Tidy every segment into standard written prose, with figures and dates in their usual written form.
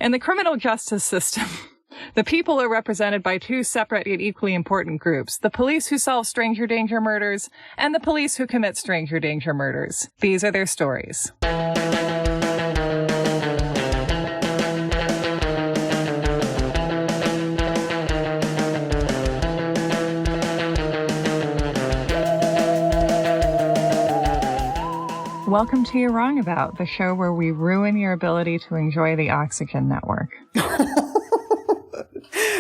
In the criminal justice system, the people are represented by two separate yet equally important groups: the police who solve stranger danger murders and the police who commit stranger danger murders. These are their stories. Welcome to You're Wrong About, the show where we ruin your ability to enjoy the Oxygen Network.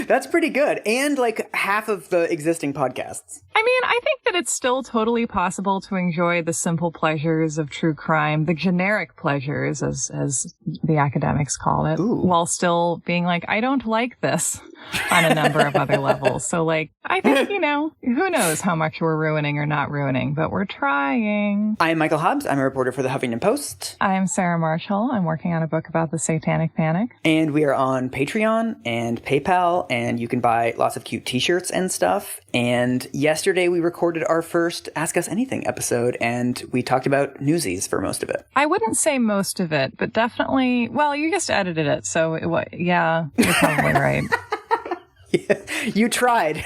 That's pretty good. And like half of the existing podcasts. I mean, I think that it's still totally possible to enjoy the simple pleasures of true crime, the generic pleasures, as the academics call it, while still being like, I don't like this on a number of other levels. So like, I think, who knows how much we're ruining or not ruining, but we're trying. I'm Michael Hobbs. I'm a reporter for the Huffington Post. I'm Sarah Marshall. I'm working on a book about the Satanic Panic. And we are on Patreon and PayPal, and you can buy lots of cute t-shirts and stuff. And yesterday we recorded our first Ask Us Anything episode, and we talked about Newsies for most of it. I wouldn't say most of it, but definitely, well, you just edited it, so yeah, you're probably right. Yeah, you tried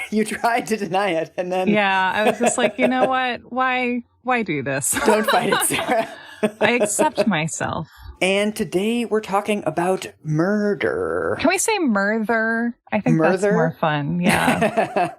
to deny it, and then... Yeah, I was just like, you know what? Why do this? Don't fight it, Sarah. I accept myself. And today we're talking about murder. Can we say murder? I think that's more fun. Yeah.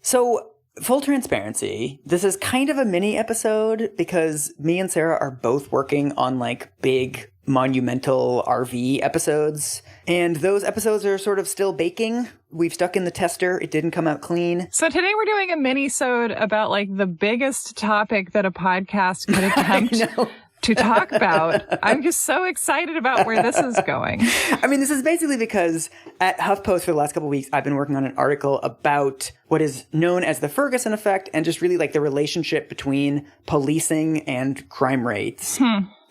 So, full transparency, this is kind of a mini episode because me and Sarah are both working on like big monumental RV episodes. And those episodes are sort of still baking. We've stuck in the tester. It didn't come out clean. So today we're doing a mini-sode about like the biggest topic that a podcast could attempt to talk about. I'm just so excited about where this is going. I mean, this is basically because at HuffPost for the last couple of weeks, I've been working on an article about what is known as the Ferguson effect and just really like the relationship between policing and crime rates.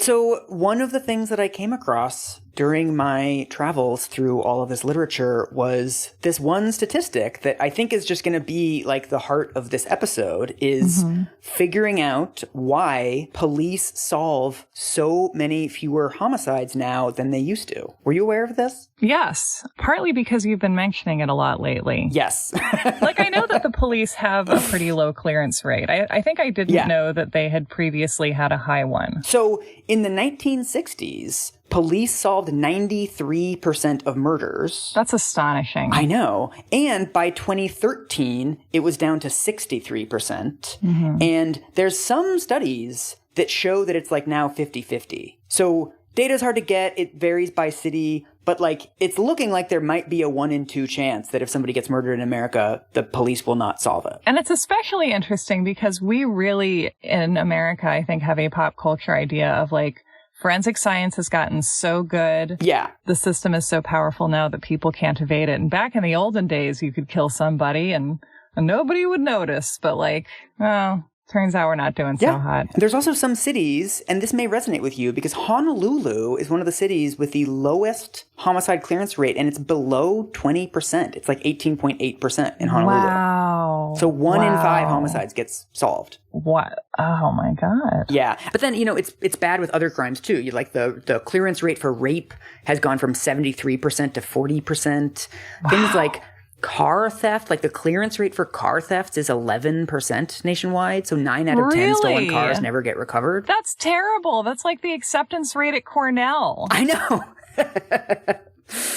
So one of the things that I came across during my travels through all of this literature was this one statistic that I think is just going to be like the heart of this episode is figuring out why police solve so many fewer homicides now than they used to. Were you aware of this? Yes, partly because you've been mentioning it a lot lately. Yes. Like, I know that the police have a pretty low clearance rate. I think I didn't know that they had previously had a high one. So in the 1960s, police solved 93% of murders. That's astonishing. I know. And by 2013, it was down to 63%. And there's some studies that show that it's like now 50-50. So data's hard to get. It varies by city. But like, it's looking like there might be a 1 in 2 chance that if somebody gets murdered in America, the police will not solve it. And it's especially interesting because we really, in America, I think, have a pop culture idea of like, forensic science has gotten so good. Yeah. The system is so powerful now that people can't evade it. And back in the olden days, you could kill somebody and nobody would notice. But like, well, turns out we're not doing so hot. There's also some cities, and this may resonate with you, because Honolulu is one of the cities with the lowest homicide clearance rate, and it's below 20%. It's like 18.8% in Honolulu. Wow. So 1 in 5 homicides gets solved. What? Oh my God. Yeah. But then, it's bad with other crimes too. You like the clearance rate for rape has gone from 73% to 40%. Wow. Things like car theft, like the clearance rate for car thefts is 11% nationwide. So 9 out of 10 stolen cars never get recovered. That's terrible. That's like the acceptance rate at Cornell. I know.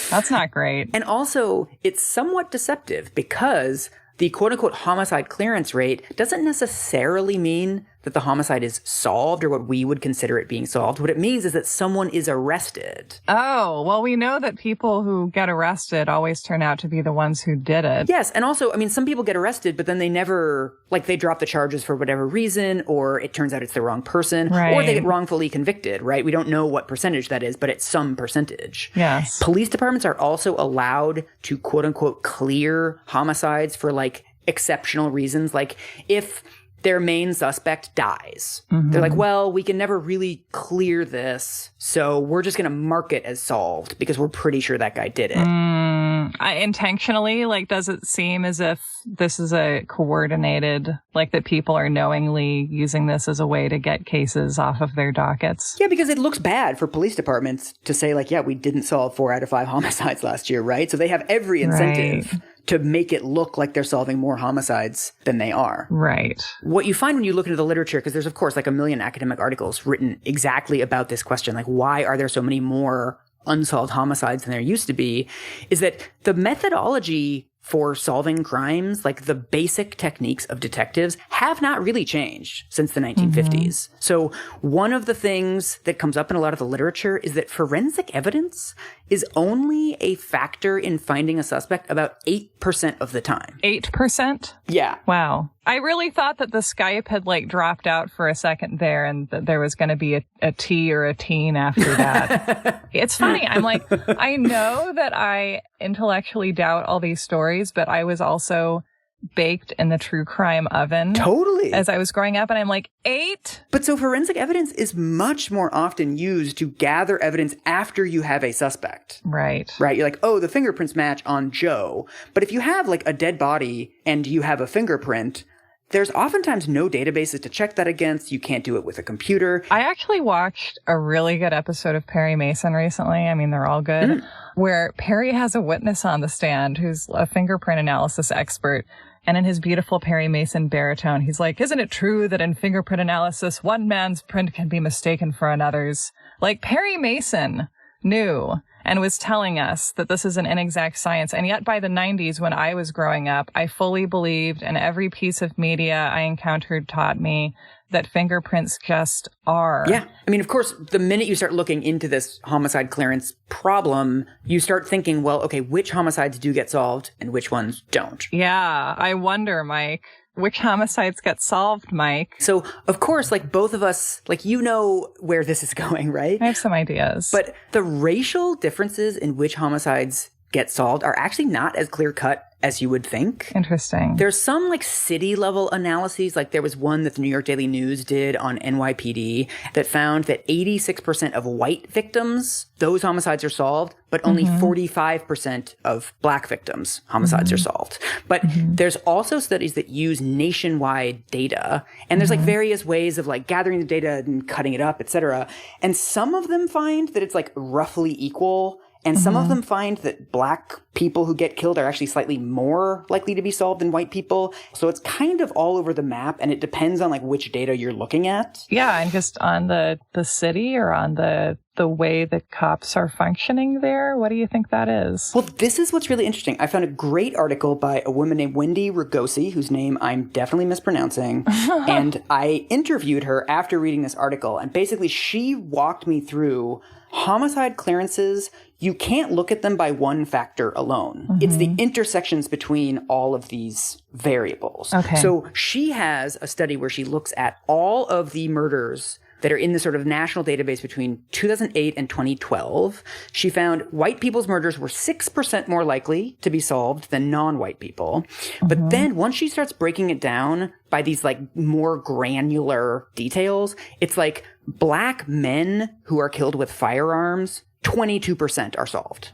That's not great. And also, it's somewhat deceptive because the quote-unquote homicide clearance rate doesn't necessarily mean that the homicide is solved or what we would consider it being solved. What it means is that someone is arrested. Oh, well, we know that people who get arrested always turn out to be the ones who did it. Yes, and also, I mean, some people get arrested, but then they never, like, they drop the charges for whatever reason, or it turns out it's the wrong person, or they get wrongfully convicted, right? We don't know what percentage that is, but it's some percentage. Yes. Police departments are also allowed to, quote-unquote, clear homicides for, like, exceptional reasons. Like, if their main suspect dies. They're like, well, we can never really clear this, so we're just going to mark it as solved because we're pretty sure that guy did it. Intentionally, like, does it seem as if this is a coordinated, like that people are knowingly using this as a way to get cases off of their dockets? Yeah, because it looks bad for police departments to say, like, yeah, we didn't solve 4 out of 5 homicides last year, right? So they have every incentive to make it look like they're solving more homicides than they are. Right. What you find when you look into the literature, because there's, of course, like a million academic articles written exactly about this question, like, why are there so many more unsolved homicides than there used to be, is that the methodology for solving crimes, like the basic techniques of detectives, have not really changed since the 1950s. So one of the things that comes up in a lot of the literature is that forensic evidence is only a factor in finding a suspect about 8% of the time. 8%? Yeah. Wow. I really thought that the Skype had like dropped out for a second there and that there was going to be a T or a teen after that. It's funny. I'm like, I know that I intellectually doubt all these stories, but I was also baked in the true crime oven. Totally. As I was growing up, and I'm like, 8? But so forensic evidence is much more often used to gather evidence after you have a suspect. Right. Right. You're like, oh, the fingerprints match on Joe. But if you have like a dead body and you have a fingerprint, there's oftentimes no databases to check that against. You can't do it with a computer. I actually watched a really good episode of Perry Mason recently. I mean, they're all good. Where Perry has a witness on the stand who's a fingerprint analysis expert. And in his beautiful Perry Mason baritone, he's like, isn't it true that in fingerprint analysis, one man's print can be mistaken for another's? Like, Perry Mason knew and was telling us that this is an inexact science. And yet by the 90s, when I was growing up, I fully believed, and every piece of media I encountered taught me, that fingerprints just are. Yeah. I mean, of course, the minute you start looking into this homicide clearance problem, you start thinking, well, okay, which homicides do get solved and which ones don't? Yeah. I wonder, Mike, which homicides get solved, Mike? So, of course, like both of us, like, you know where this is going, right? I have some ideas. But the racial differences in which homicides get solved are actually not as clear-cut as you would think. Interesting. There's some like city level analyses, like there was one that the New York Daily News did on NYPD that found that 86% of white victims, those homicides are solved, but only 45% of black victims, homicides are solved. But there's also studies that use nationwide data, and there's like various ways of like gathering the data and cutting it up, et cetera. And some of them find that it's like roughly equal. And some of them find that black people who get killed are actually slightly more likely to be solved than white people. So it's kind of all over the map, and it depends on like which data you're looking at. Yeah, and just on the city or on the way that cops are functioning there. What do you think that is? Well, this is what's really interesting. I found a great article by a woman named Wendy Rugosi, whose name I'm definitely mispronouncing. And I interviewed her after reading this article. And basically, she walked me through homicide clearances. You can't look at them by one factor alone. It's the intersections between all of these variables. Okay. So she has a study where she looks at all of the murders that are in the sort of national database between 2008 and 2012. She found white people's murders were 6% more likely to be solved than non-white people. But then once she starts breaking it down by these like more granular details, it's like black men who are killed with firearms, 22% are solved.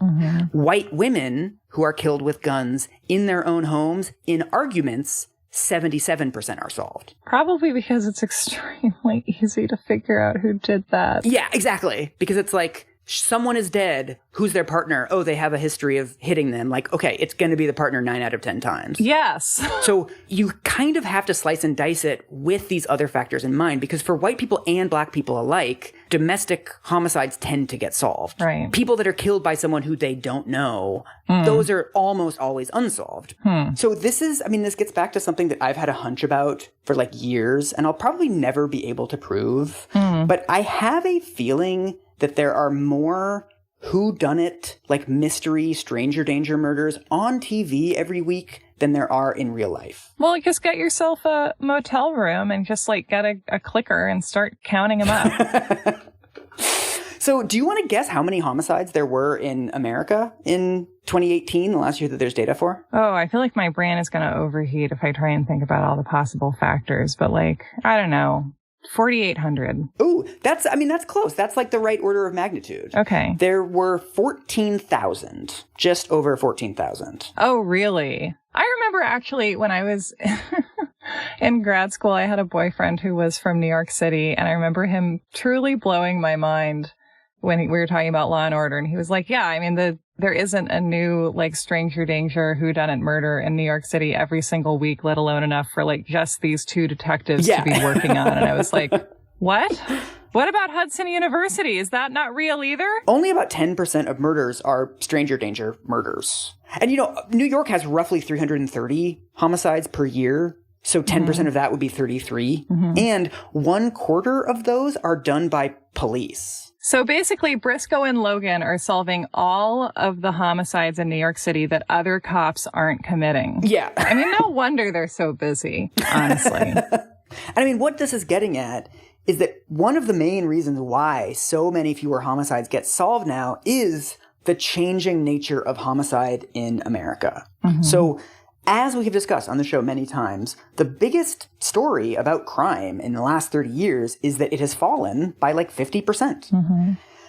White women who are killed with guns in their own homes in arguments, 77% are solved. Probably because it's extremely easy to figure out who did that. Yeah, exactly. Because it's like, someone is dead. Who's their partner? Oh, they have a history of hitting them. Like, okay, it's going to be the partner 9 out of 10 times. Yes. So you kind of have to slice and dice it with these other factors in mind, because for white people and black people alike, domestic homicides tend to get solved. Right. People that are killed by someone who they don't know, those are almost always unsolved. So this is, I mean, this gets back to something that I've had a hunch about for like years, and I'll probably never be able to prove. But I have a feeling that there are more whodunit, like mystery, stranger danger murders on TV every week than there are in real life. Well, just get yourself a motel room and just like get a clicker and start counting them up. So do you want to guess how many homicides there were in America in 2018, the last year that there's data for? Oh, I feel like my brain is going to overheat if I try and think about all the possible factors. But like, I don't know, 4,800. Ooh, that's close. That's like the right order of magnitude. Okay. There were 14,000, just over 14,000. Oh, really? I remember actually when I was in grad school, I had a boyfriend who was from New York City, and I remember him truly blowing my mind when we were talking about Law and Order, and he was like, yeah, I mean, there isn't a new, like, stranger danger whodunit murder in New York City every single week, let alone enough for, like, just these two detectives to be working on. And I was like, what? What about Hudson University? Is that not real either? Only about 10% of murders are stranger danger murders. And, New York has roughly 330 homicides per year. So 10% of that would be 33. And 1/4 of those are done by police. So basically, Briscoe and Logan are solving all of the homicides in New York City that other cops aren't committing. Yeah. I mean, no wonder they're so busy, honestly. I mean, what this is getting at is that one of the main reasons why so many fewer homicides get solved now is the changing nature of homicide in America. So, as we have discussed on the show many times, the biggest story about crime in the last 30 years is that it has fallen by like 50%.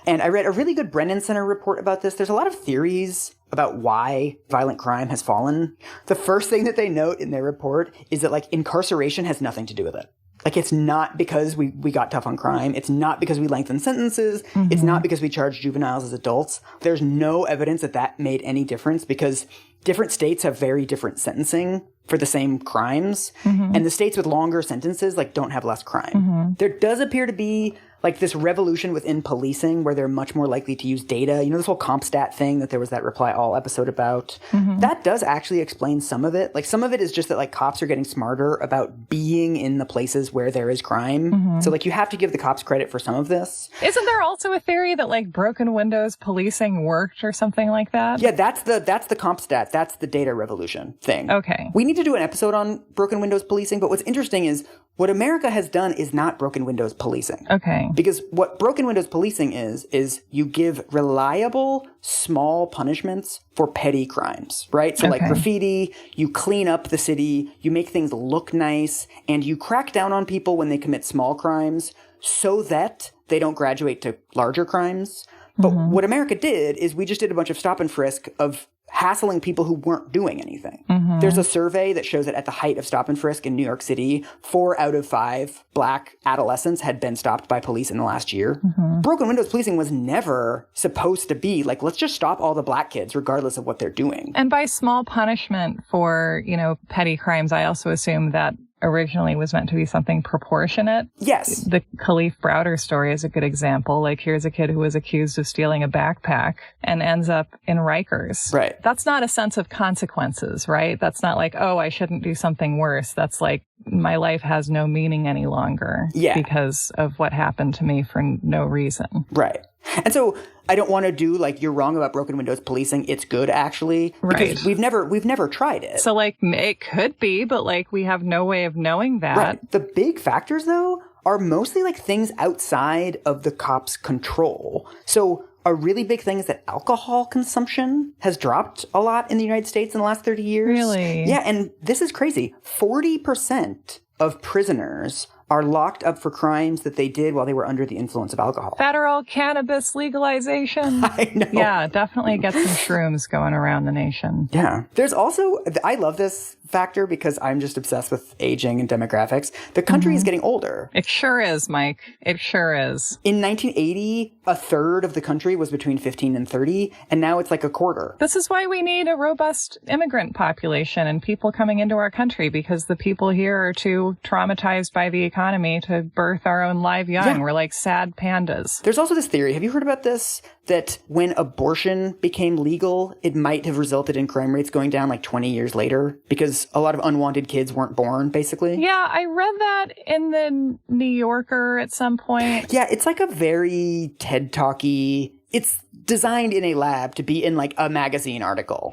And I read a really good Brennan Center report about this. There's a lot of theories about why violent crime has fallen. The first thing that they note in their report is that, like, incarceration has nothing to do with it. Like, it's not because we got tough on crime. It's not because we lengthened sentences. It's not because we charged juveniles as adults. There's no evidence that that made any difference because different states have very different sentencing for the same crimes. And the states with longer sentences, like, don't have less crime. There does appear to be, like, this revolution within policing where they're much more likely to use data. This whole CompStat thing that there was that Reply All episode about. That does actually explain some of it. Like, some of it is just that, like, cops are getting smarter about being in the places where there is crime. So, like, you have to give the cops credit for some of this. Isn't there also a theory that, like, broken windows policing worked or something like that? Yeah, that's the CompStat. That's the data revolution thing. Okay. We need to do an episode on broken windows policing, but what's interesting is what America has done is not broken windows policing. Okay. Because what broken windows policing is you give reliable, small punishments for petty crimes, right? So like graffiti, you clean up the city, you make things look nice, and you crack down on people when they commit small crimes so that they don't graduate to larger crimes. But what America did is we just did a bunch of stop and frisk of hassling people who weren't doing anything. There's a survey that shows that at the height of stop and frisk in New York City, 4 out of 5 Black adolescents had been stopped by police in the last year. Broken windows policing was never supposed to be like, let's just stop all the Black kids regardless of what they're doing. And by small punishment for, petty crimes, I also assume that originally was meant to be something proportionate. Yes. The Khalif Browder story is a good example. Like, here's a kid who was accused of stealing a backpack and ends up in Rikers. Right. That's not a sense of consequences, right? That's not like, oh, I shouldn't do something worse. That's like, my life has no meaning any longer because of what happened to me for no reason. Right. And so I don't want to do like, you're wrong about broken windows policing. It's good, actually. Right. Because we've never tried it. So like, it could be, but like, we have no way of knowing that. Right. The big factors, though, are mostly like things outside of the cops' control. So a really big thing is that alcohol consumption has dropped a lot in the United States in the last 30 years. Really? Yeah, and this is crazy. 40% of prisoners are locked up for crimes that they did while they were under the influence of alcohol. Federal cannabis legalization. I know. Yeah, definitely get some shrooms going around the nation. Yeah. There's also, I love this factor because I'm just obsessed with aging and demographics. The country is getting older. It sure is, Mike. It sure is. In 1980, a third of the country was between 15 and 30, and now it's like a quarter. This is why we need a robust immigrant population and people coming into our country, because the people here are too traumatized by the economy to birth our own live young. Yeah. We're like sad pandas. There's also this theory, have you heard about this? That when abortion became legal, it might have resulted in crime rates going down like 20 years later because a lot of unwanted kids weren't born, basically. Yeah, I read that in the New Yorker at some point. Yeah, it's like a very TED Talky. It's designed in a lab to be in like a magazine article.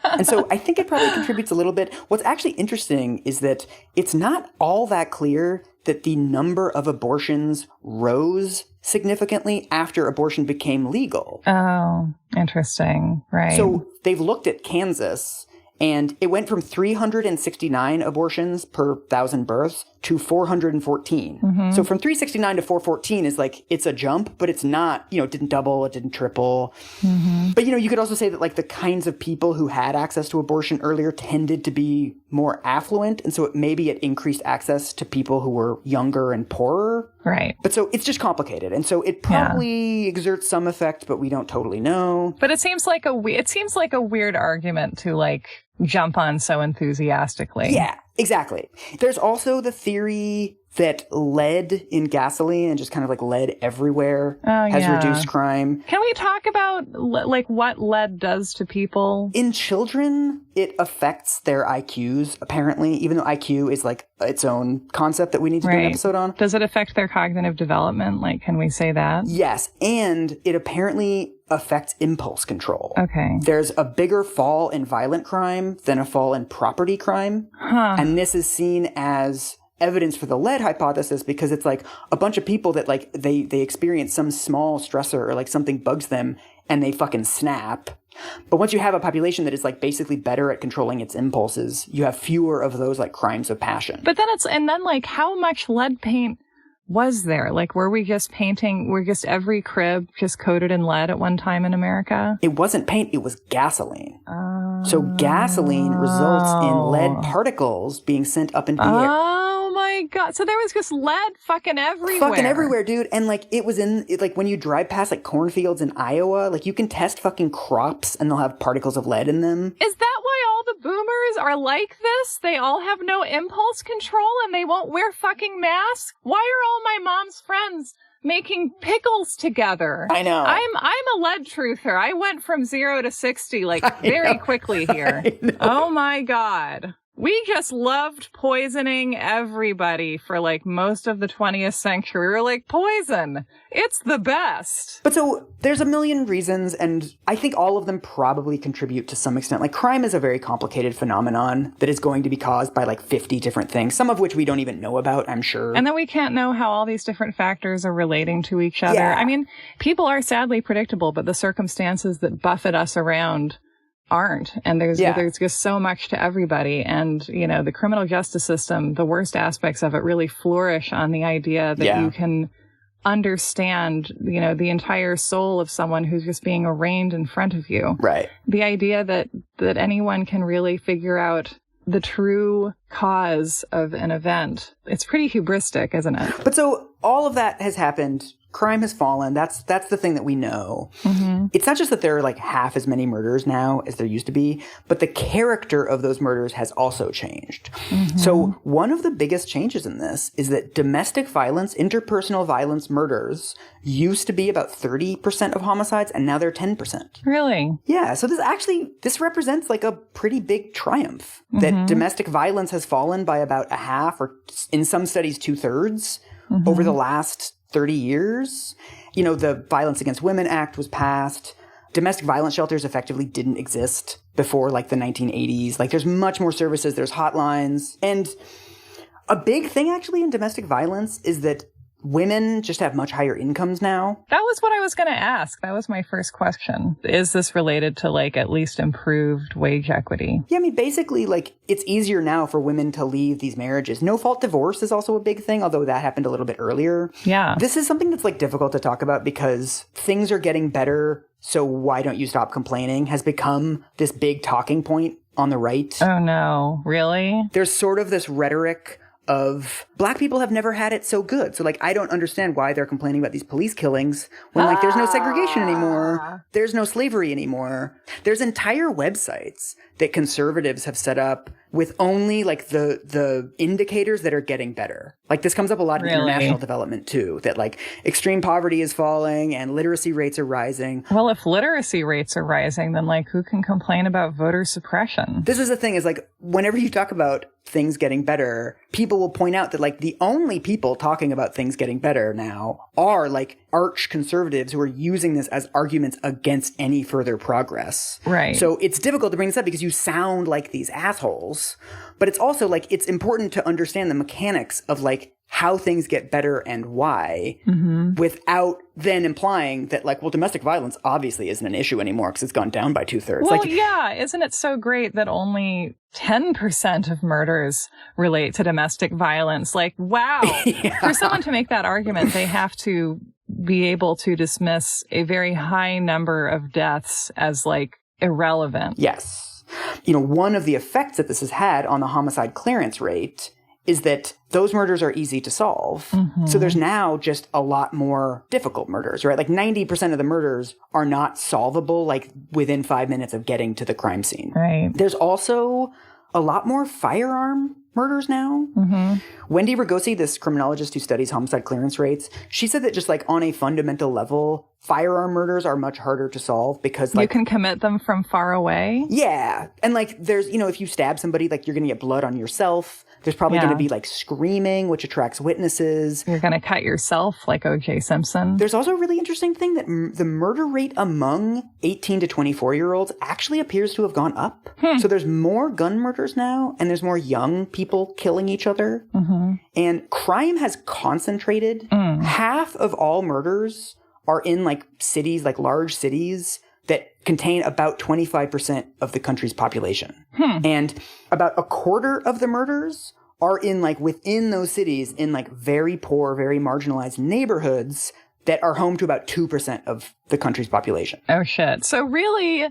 And so I think it probably contributes a little bit. What's actually interesting is that it's not all that clear that the number of abortions rose significantly after abortion became legal. Oh, interesting. Right. So they've looked at Kansas, And it went from 369 abortions per 1,000 births to 414. So from 369 to 414 is like, it's a jump, but it's not, it didn't double, it didn't triple. But, you could also say that like the kinds of people who had access to abortion earlier tended to be more affluent. And so maybe it increased access to people who were younger and poorer. Right. But so it's just complicated. And so it probably exerts some effect, but we don't totally know. But it seems like a weird argument to like jump on so enthusiastically. Yeah, exactly. There's also the theory that lead in gasoline and just kind of like lead everywhere has reduced crime. Can we talk about like what lead does to people? In children, it affects their IQs, apparently, even though IQ is like its own concept that we need to do an episode on. Does it affect their cognitive development? Like, can we say that? Yes. And it apparently affects impulse control. Okay. There's a bigger fall in violent crime than a fall in property crime. And this is seen as evidence for the lead hypothesis because it's like a bunch of people that like they experience some small stressor or like something bugs them and they fucking snap. But once you have a population that is like basically better at controlling its impulses, you have fewer of those like crimes of passion. But then like how much lead paint was there? Like, were just every crib just coated in lead at one time in America? It wasn't paint, it was gasoline. So gasoline results in lead particles being sent up into the air. Oh my God. So there was just lead fucking everywhere. Fucking everywhere, dude. And like it was like when you drive past like cornfields in Iowa, like you can test fucking crops and they'll have particles of lead in them. Is that why all the boomers are like this? They all have no impulse control and they won't wear fucking masks? Why are all my mom's friends making pickles together? I know. I'm a lead truther. I went from 0 to 60 like very quickly here. Oh my God. We just loved poisoning everybody for like most of the 20th century. We were like, poison. It's the best. But so there's a million reasons, and I think all of them probably contribute to some extent. Like crime is a very complicated phenomenon that is going to be caused by like 50 different things, some of which we don't even know about, I'm sure. And then we can't know how all these different factors are relating to each other. Yeah. I mean, people are sadly predictable, but the circumstances that buffet us around aren't. And there's just so much to everybody. And, the criminal justice system, the worst aspects of it really flourish on the idea that you can understand, the entire soul of someone who's just being arraigned in front of you. Right. The idea that anyone can really figure out the true cause of an event. It's pretty hubristic, isn't it? But so all of that has happened. Crime has fallen. That's the thing that we know. It's not just that there are like half as many murders now as there used to be, but the character of those murders has also changed. So one of the biggest changes in this is that domestic violence, interpersonal violence murders used to be about 30% of homicides, and now they're 10%. Really? Yeah. So this represents like a pretty big triumph that domestic violence has fallen by about a half, or in some studies 2/3 over the last 30 years. The Violence Against Women Act was passed. Domestic violence shelters effectively didn't exist before like the 1980s. Like there's much more services. There's hotlines. And a big thing actually in domestic violence is that women just have much higher incomes now. That was what I was going to ask. That was my first question. Is this related to like at least improved wage equity? Yeah, I mean, basically, like it's easier now for women to leave these marriages. No-fault divorce is also a big thing, although that happened a little bit earlier. Yeah. This is something that's like difficult to talk about because things are getting better, so why don't you stop complaining has become this big talking point on the right. Oh no, really? There's sort of this rhetoric of black people have never had it so good. So like, I don't understand why they're complaining about these police killings when like there's no segregation anymore. There's no slavery anymore. There's entire websites that conservatives have set up with only like the indicators that are getting better. Like this comes up a lot in international development too, that like extreme poverty is falling and literacy rates are rising. Well, if literacy rates are rising, then like who can complain about voter suppression? This is the thing is like whenever you talk about things getting better, people will point out that like the only people talking about things getting better now are like arch conservatives who are using this as arguments against any further progress. Right. So it's difficult to bring this up because you sound like these assholes, but it's also like it's important to understand the mechanics of like how things get better and why, without then implying that, like, well, domestic violence obviously isn't an issue anymore because it's gone down by 2/3. Well, like, yeah. Isn't it so great that only 10% of murders relate to domestic violence? Like, wow. Yeah. For someone to make that argument, they have to be able to dismiss a very high number of deaths as, like, irrelevant. Yes. One of the effects that this has had on the homicide clearance rate is that those murders are easy to solve. So there's now just a lot more difficult murders, right? Like 90% of the murders are not solvable, like within 5 minutes of getting to the crime scene. Right. There's also a lot more firearm murders now. Wendy Ragosi, this criminologist who studies homicide clearance rates, she said that just like on a fundamental level, firearm murders are much harder to solve because, like, you can commit them from far away. Yeah. And like there's, if you stab somebody, like you're going to get blood on yourself. There's probably going to be like screaming, which attracts witnesses. You're going to cut yourself like O.J. Simpson. There's also a really interesting thing that the murder rate among 18 to 24-year-olds actually appears to have gone up. So there's more gun murders now, and there's more young people killing each other. And crime has concentrated. Half of all murders are in like cities, like large cities that contain about 25% of the country's population. And about a quarter of the murders are in like within those cities in like very poor, very marginalized neighborhoods that are home to about 2% of the country's population. Oh, shit. So really,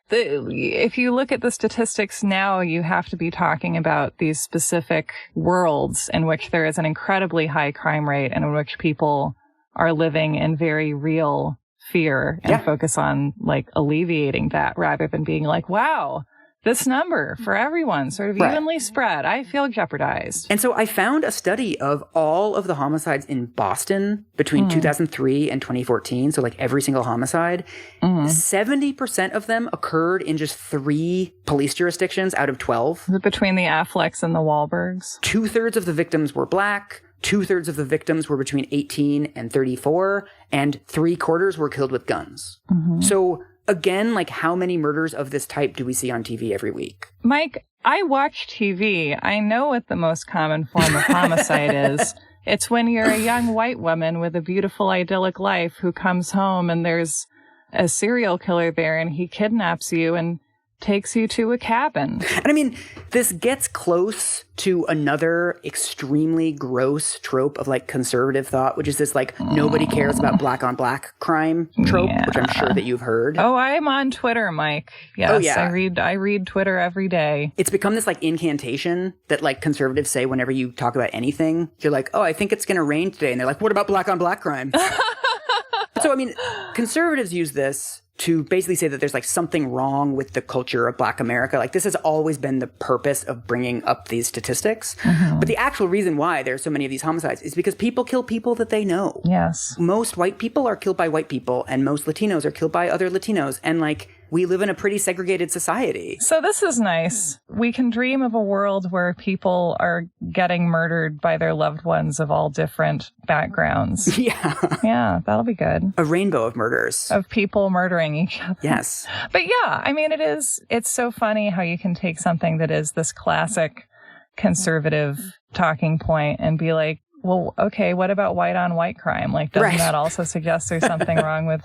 if you look at the statistics now, you have to be talking about these specific worlds in which there is an incredibly high crime rate and in which people are living in very real fear and focus on like alleviating that rather than being like, wow, this number for everyone sort of evenly spread. I feel jeopardized. And so I found a study of all of the homicides in Boston between 2003 and 2014. So like every single homicide, 70% of them occurred in just 3 police jurisdictions out of 12. Between the Afflecks and the Wahlbergs. 2/3 of the victims were Black. 2/3 of the victims were between 18 and 34, and 3/4 were killed with guns. So again, like how many murders of this type do we see on TV every week? Mike, I watch TV. I know what the most common form of homicide is. It's when you're a young white woman with a beautiful, idyllic life who comes home and there's a serial killer there and he kidnaps you and takes you to a cabin. And I mean, this gets close to another extremely gross trope of like conservative thought, which is this like nobody cares about black on black crime trope, which I'm sure that you've heard. Oh, I'm on Twitter, Mike. Yes, oh, yeah. I read Twitter every day. It's become this like incantation that like conservatives say whenever you talk about anything. You're like, oh, I think it's going to rain today. And they're like, what about black on black crime? So, I mean, conservatives use this to basically say that there's like something wrong with the culture of Black America. Like this has always been the purpose of bringing up these statistics. But the actual reason why there's so many of these homicides is because people kill people that they know. Yes. Most white people are killed by white people and most Latinos are killed by other Latinos. And like we live in a pretty segregated society. So this is nice. We can dream of a world where people are getting murdered by their loved ones of all different backgrounds. Yeah. Yeah, that'll be good. A rainbow of murders. Of people murdering each other. Yes. But yeah, I mean, it's so funny how you can take something that is this classic conservative talking point and be like, well, okay, what about white on white crime? Like, doesn't that also suggest there's something wrong with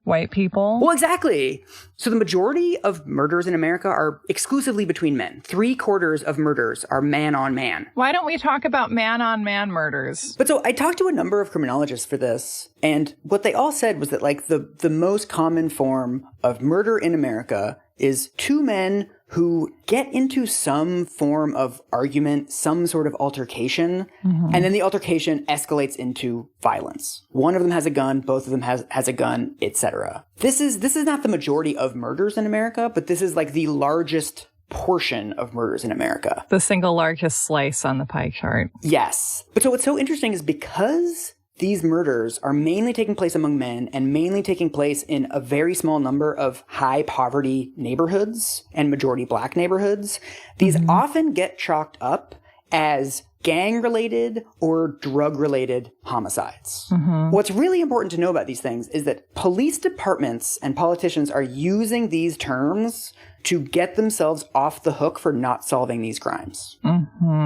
white people? Well, exactly. So the majority of murders in America are exclusively between men. 3/4 of murders are man on man. Why don't we talk about man on man murders? But so I talked to a number of criminologists for this, and what they all said was that like the most common form of murder in America is 2 men who get into some form of argument, some sort of altercation, and then the altercation escalates into violence. One of them has a gun, both of them has a gun, etc. This is not the majority of murders in America, but this is like the largest portion of murders in America. The single largest slice on the pie chart. Yes. But so what's so interesting is because these murders are mainly taking place among men and mainly taking place in a very small number of high poverty neighborhoods and majority black neighborhoods, these often get chalked up as gang-related or drug-related homicides. What's really important to know about these things is that police departments and politicians are using these terms to get themselves off the hook for not solving these crimes.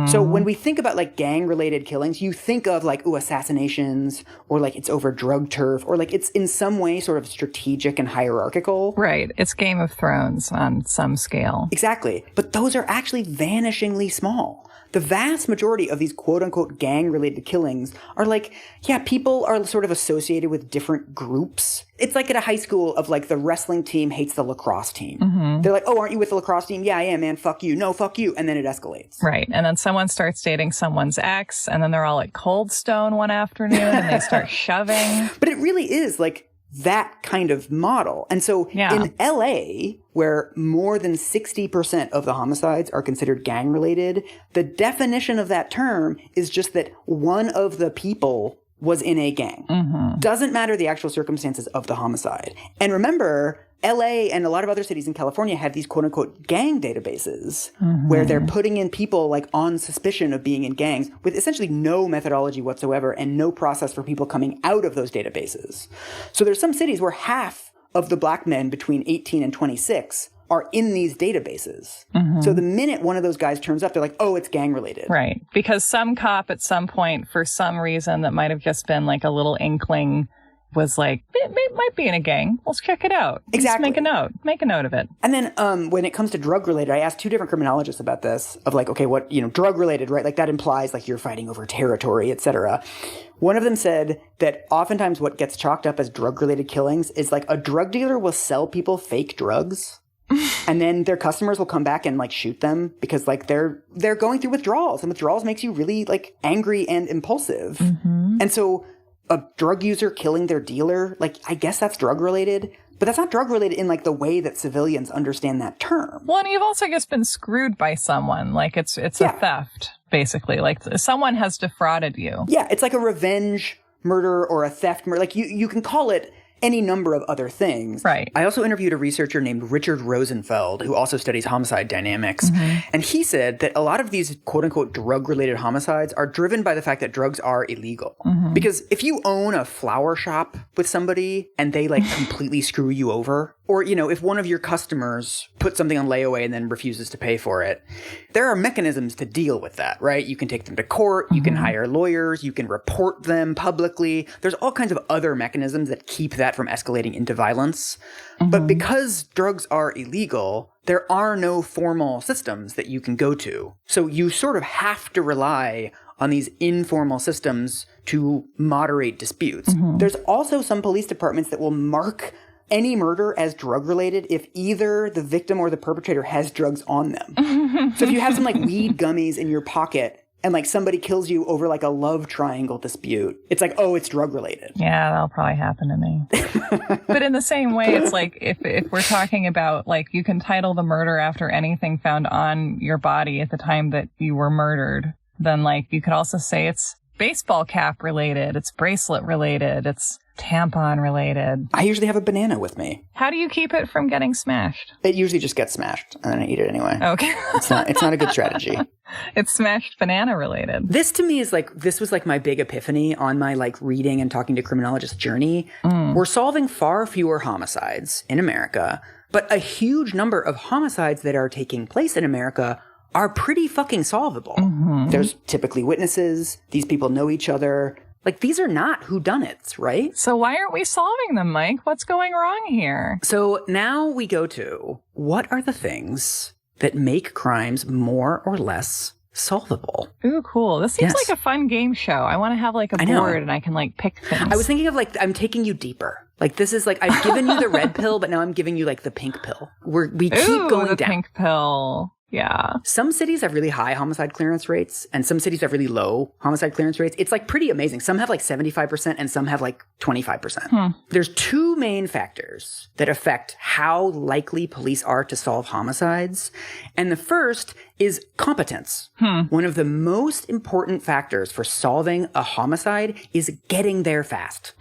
So when we think about like gang-related killings, you think of like, assassinations, or like it's over drug turf, or like it's in some way sort of strategic and hierarchical. Right. It's Game of Thrones on some scale. Exactly. But those are actually vanishingly small. The vast majority of these quote-unquote gang-related killings are like, people are sort of associated with different groups. It's like at a high school of like the wrestling team hates the lacrosse team. They're like, oh, aren't you with the lacrosse team? Yeah, I am, man. Fuck you. No, fuck you. And then it escalates. Right. And then someone starts dating someone's ex, and then they're all at Cold Stone one afternoon, and they start shoving. But it really is like that kind of model. And so in LA, where more than 60% of the homicides are considered gang-related, the definition of that term is just that one of the people was in a gang. Doesn't matter the actual circumstances of the homicide. And remember, LA and a lot of other cities in California have these quote-unquote gang databases where they're putting in people like on suspicion of being in gangs with essentially no methodology whatsoever and no process for people coming out of those databases. So there's some cities where half of the black men between 18 and 26 are in these databases. So the minute one of those guys turns up, they're like, oh, it's gang related. Right. Because some cop at some point, for some reason that might have just been like a little inkling, was like, it might be in a gang. Let's check it out. Exactly. Just make a note. Make a note of it. And then when it comes to drug related, I asked two different criminologists about this of like, okay, what, drug related, right? Like that implies like you're fighting over territory, etc. One of them said that oftentimes what gets chalked up as drug related killings is like a drug dealer will sell people fake drugs. And then their customers will come back and like shoot them because like they're going through withdrawals, and withdrawals makes you really like angry and impulsive. And so a drug user killing their dealer, like I guess that's drug related, but that's not drug related in like the way that civilians understand that term. Well, and you've also just been screwed by someone. Like it's a theft, basically. Like someone has defrauded you. Yeah, it's like a revenge murder or a theft murder. Like you can call it any number of other things. Right. I also interviewed a researcher named Richard Rosenfeld, who also studies homicide dynamics. And he said that a lot of these quote-unquote drug-related homicides are driven by the fact that drugs are illegal. Because if you own a flower shop with somebody and they like completely screw you over, or, if one of your customers puts something on layaway and then refuses to pay for it, there are mechanisms to deal with that, right? You can take them to court, you can hire lawyers, you can report them publicly. There's all kinds of other mechanisms that keep that from escalating into violence. But because drugs are illegal, there are no formal systems that you can go to. So you sort of have to rely on these informal systems to moderate disputes. There's also some police departments that will mark any murder as drug-related if either the victim or the perpetrator has drugs on them. So if you have some like weed gummies in your pocket and like somebody kills you over like a love triangle dispute, it's like, oh, it's drug-related. Yeah, that'll probably happen to me. But in the same way, it's like if we're talking about like you can title the murder after anything found on your body at the time that you were murdered, then like you could also say it's baseball cap related, it's bracelet related, it's tampon related. I usually have a banana with me. How do you keep it from getting smashed? It usually just gets smashed and then I eat it anyway. Okay. It's not a good strategy. It's smashed banana related. This to me is like, this was like my big epiphany on my like reading and talking to criminologists journey. We're solving far fewer homicides in America, but a huge number of homicides that are taking place in America are pretty fucking solvable. There's typically witnesses. These people know each other. Like, these are not whodunits, right? So why aren't we solving them, Mike? What's going wrong here? So now we go to, what are the things that make crimes more or less solvable? Ooh, cool. This seems like a fun game show. I want to have like a board and I can like pick things. I was thinking of like, I'm taking you deeper. Like, this is like, I've given you the red pill, but now I'm giving you like the pink pill. We keep going the down. Pink pill. Yeah. Some cities have really high homicide clearance rates and some cities have really low homicide clearance rates. It's like pretty amazing. Some have like 75% and some have like 25%. There's two main factors that affect how likely police are to solve homicides. And the first is competence. One of the most important factors for solving a homicide is getting there fast.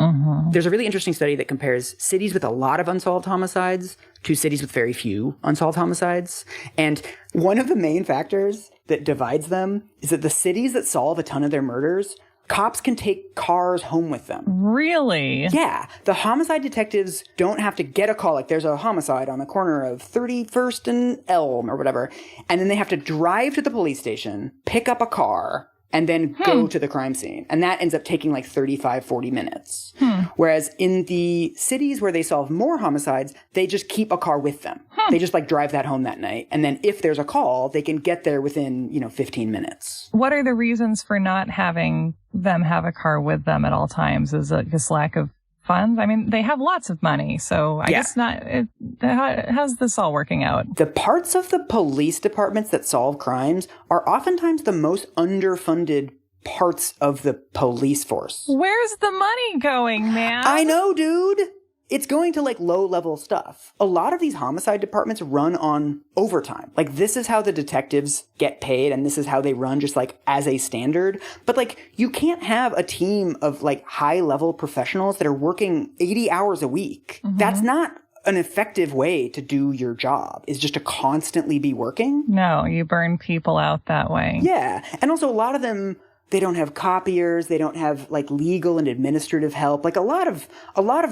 There's a really interesting study that compares cities with a lot of unsolved homicides to cities with very few unsolved homicides. And one of the main factors that divides them is that the cities that solve a ton of their murders, cops can take cars home with them. Really? Yeah. The homicide detectives don't have to get a call. Like, there's a homicide on the corner of 31st and Elm or whatever. And then they have to drive to the police station, pick up a car, and then go to the crime scene. And that ends up taking like 35, 40 minutes. Whereas in the cities where they solve more homicides, they just keep a car with them. They just like drive that home that night. And then if there's a call, they can get there within, 15 minutes. What are the reasons for not having them have a car with them at all times? Is it just lack of funds? I mean, they have lots of money, so I guess not. How's this all working out? The parts of the police departments that solve crimes are oftentimes the most underfunded parts of the police force. Where's the money going, man? I know, dude. It's going to like low-level stuff. A lot of these homicide departments run on overtime. Like, this is how the detectives get paid, and this is how they run just like as a standard. But like, you can't have a team of like high-level professionals that are working 80 hours a week. That's not an effective way to do your job, is just to constantly be working. No, you burn people out that way. Yeah. And also a lot of them, they don't have copiers. They don't have like legal and administrative help. Like a lot of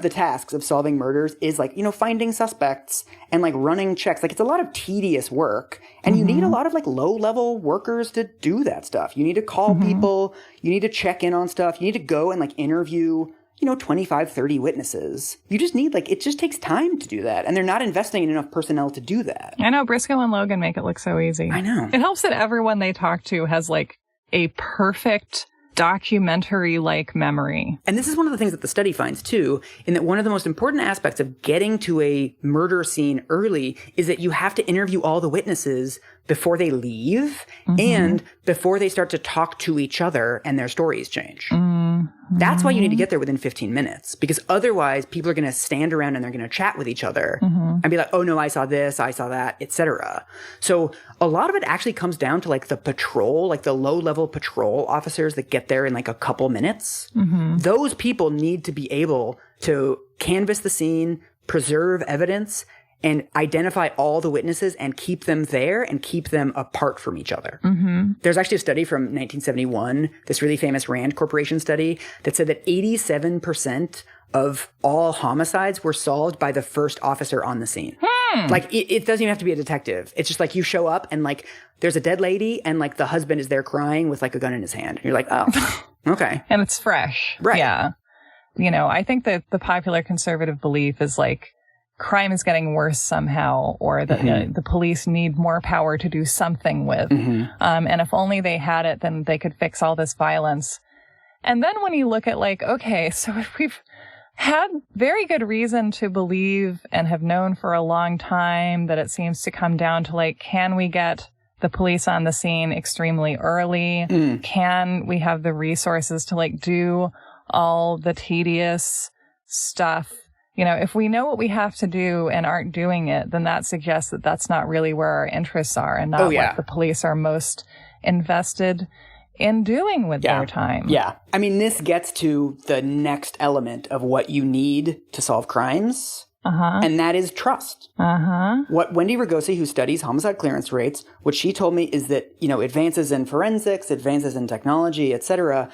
the tasks of solving murders is like, finding suspects and like running checks. Like, it's a lot of tedious work, and you need a lot of like low level workers to do that stuff. You need to call people. You need to check in on stuff. You need to go and like interview 25, 30 witnesses. You just need it just takes time to do that. And they're not investing in enough personnel to do that. I know Briscoe and Logan make it look so easy. I know. It helps that everyone they talk to has like a perfect documentary-like memory. And this is one of the things that the study finds too, in that one of the most important aspects of getting to a murder scene early is that you have to interview all the witnesses before they leave and before they start to talk to each other and their stories change. That's why you need to get there within 15 minutes, because otherwise people are going to stand around and they're going to chat with each other and be like, oh no, I saw this, I saw that, etc. So a lot of it actually comes down to like the patrol, like the low-level patrol officers that get there in like a couple minutes. Those people need to be able to canvass the scene, preserve evidence, and identify all the witnesses and keep them there and keep them apart from each other. There's actually a study from 1971, this really famous Rand Corporation study, that said that 87% of all homicides were solved by the first officer on the scene. Like, it doesn't even have to be a detective. It's just like you show up and like there's a dead lady and like the husband is there crying with like a gun in his hand. And you're like, oh, okay. And it's fresh. Right. Yeah. I think that the popular conservative belief is like, crime is getting worse somehow, or that the police need more power to do something with. And if only they had it, then they could fix all this violence. And then when you look at like, okay, so if we've had very good reason to believe and have known for a long time that it seems to come down to like, can we get the police on the scene extremely early? Can we have the resources to like do all the tedious stuff? If we know what we have to do and aren't doing it, then that suggests that that's not really where our interests are and not what the police are most invested in doing with their time. Yeah. I mean, this gets to the next element of what you need to solve crimes. And that is trust. What Wendy Ragosi, who studies homicide clearance rates, what she told me is that, advances in forensics, advances in technology, etc.,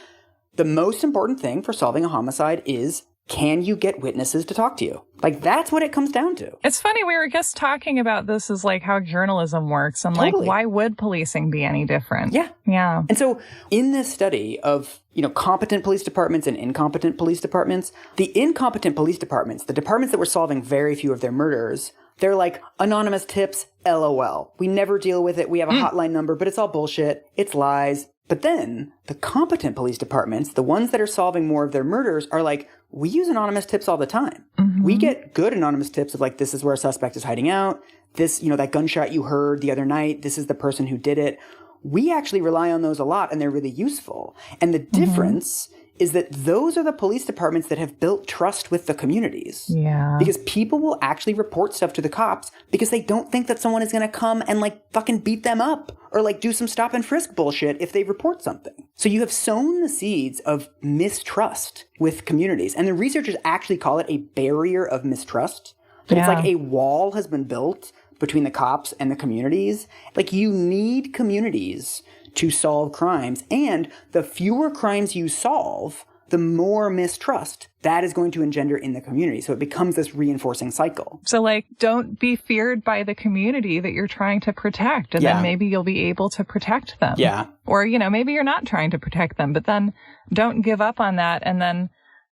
the most important thing for solving a homicide is, can you get witnesses to talk to you? Like, that's what it comes down to. It's funny, we were just talking about this as like how journalism works. And like, why would policing be any different? Yeah. And so in this study of, competent police departments and incompetent police departments, the incompetent police departments, the departments that were solving very few of their murders, they're like, anonymous tips, LOL. We never deal with it. We have a hotline number, but it's all bullshit. It's lies. But then the competent police departments, the ones that are solving more of their murders, are like, we use anonymous tips all the time. We get good anonymous tips of like, this is where a suspect is hiding out. This, that gunshot you heard the other night, this is the person who did it. We actually rely on those a lot, and they're really useful. And the difference is that those are the police departments that have built trust with the communities. Yeah. Because people will actually report stuff to the cops because they don't think that someone is going to come and like fucking beat them up or like do some stop and frisk bullshit if they report something. So you have sown the seeds of mistrust with communities. And the researchers actually call it a barrier of mistrust. That it's like a wall has been built between the cops and the communities. Like, you need communities to solve crimes. And the fewer crimes you solve, the more mistrust that is going to engender in the community. So it becomes this reinforcing cycle. So, like, don't be feared by the community that you're trying to protect. And then maybe you'll be able to protect them. Yeah. Or, maybe you're not trying to protect them, but then don't give up on that and then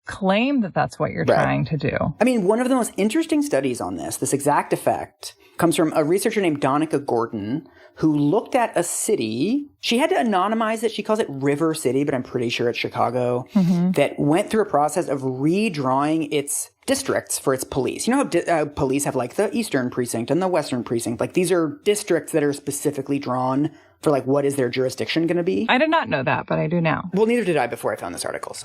claim that that's what you're trying to do. I mean, one of the most interesting studies on this exact effect, comes from a researcher named Donica Gordon, who looked at a city. She had to anonymize it. She calls it River City, but I'm pretty sure it's Chicago, that went through a process of redrawing its districts for its police. You know how police have like the Eastern Precinct and the Western Precinct? Like, these are districts that are specifically drawn for like what is their jurisdiction going to be. I did not know that, but I do now. Well, neither did I before I found this article.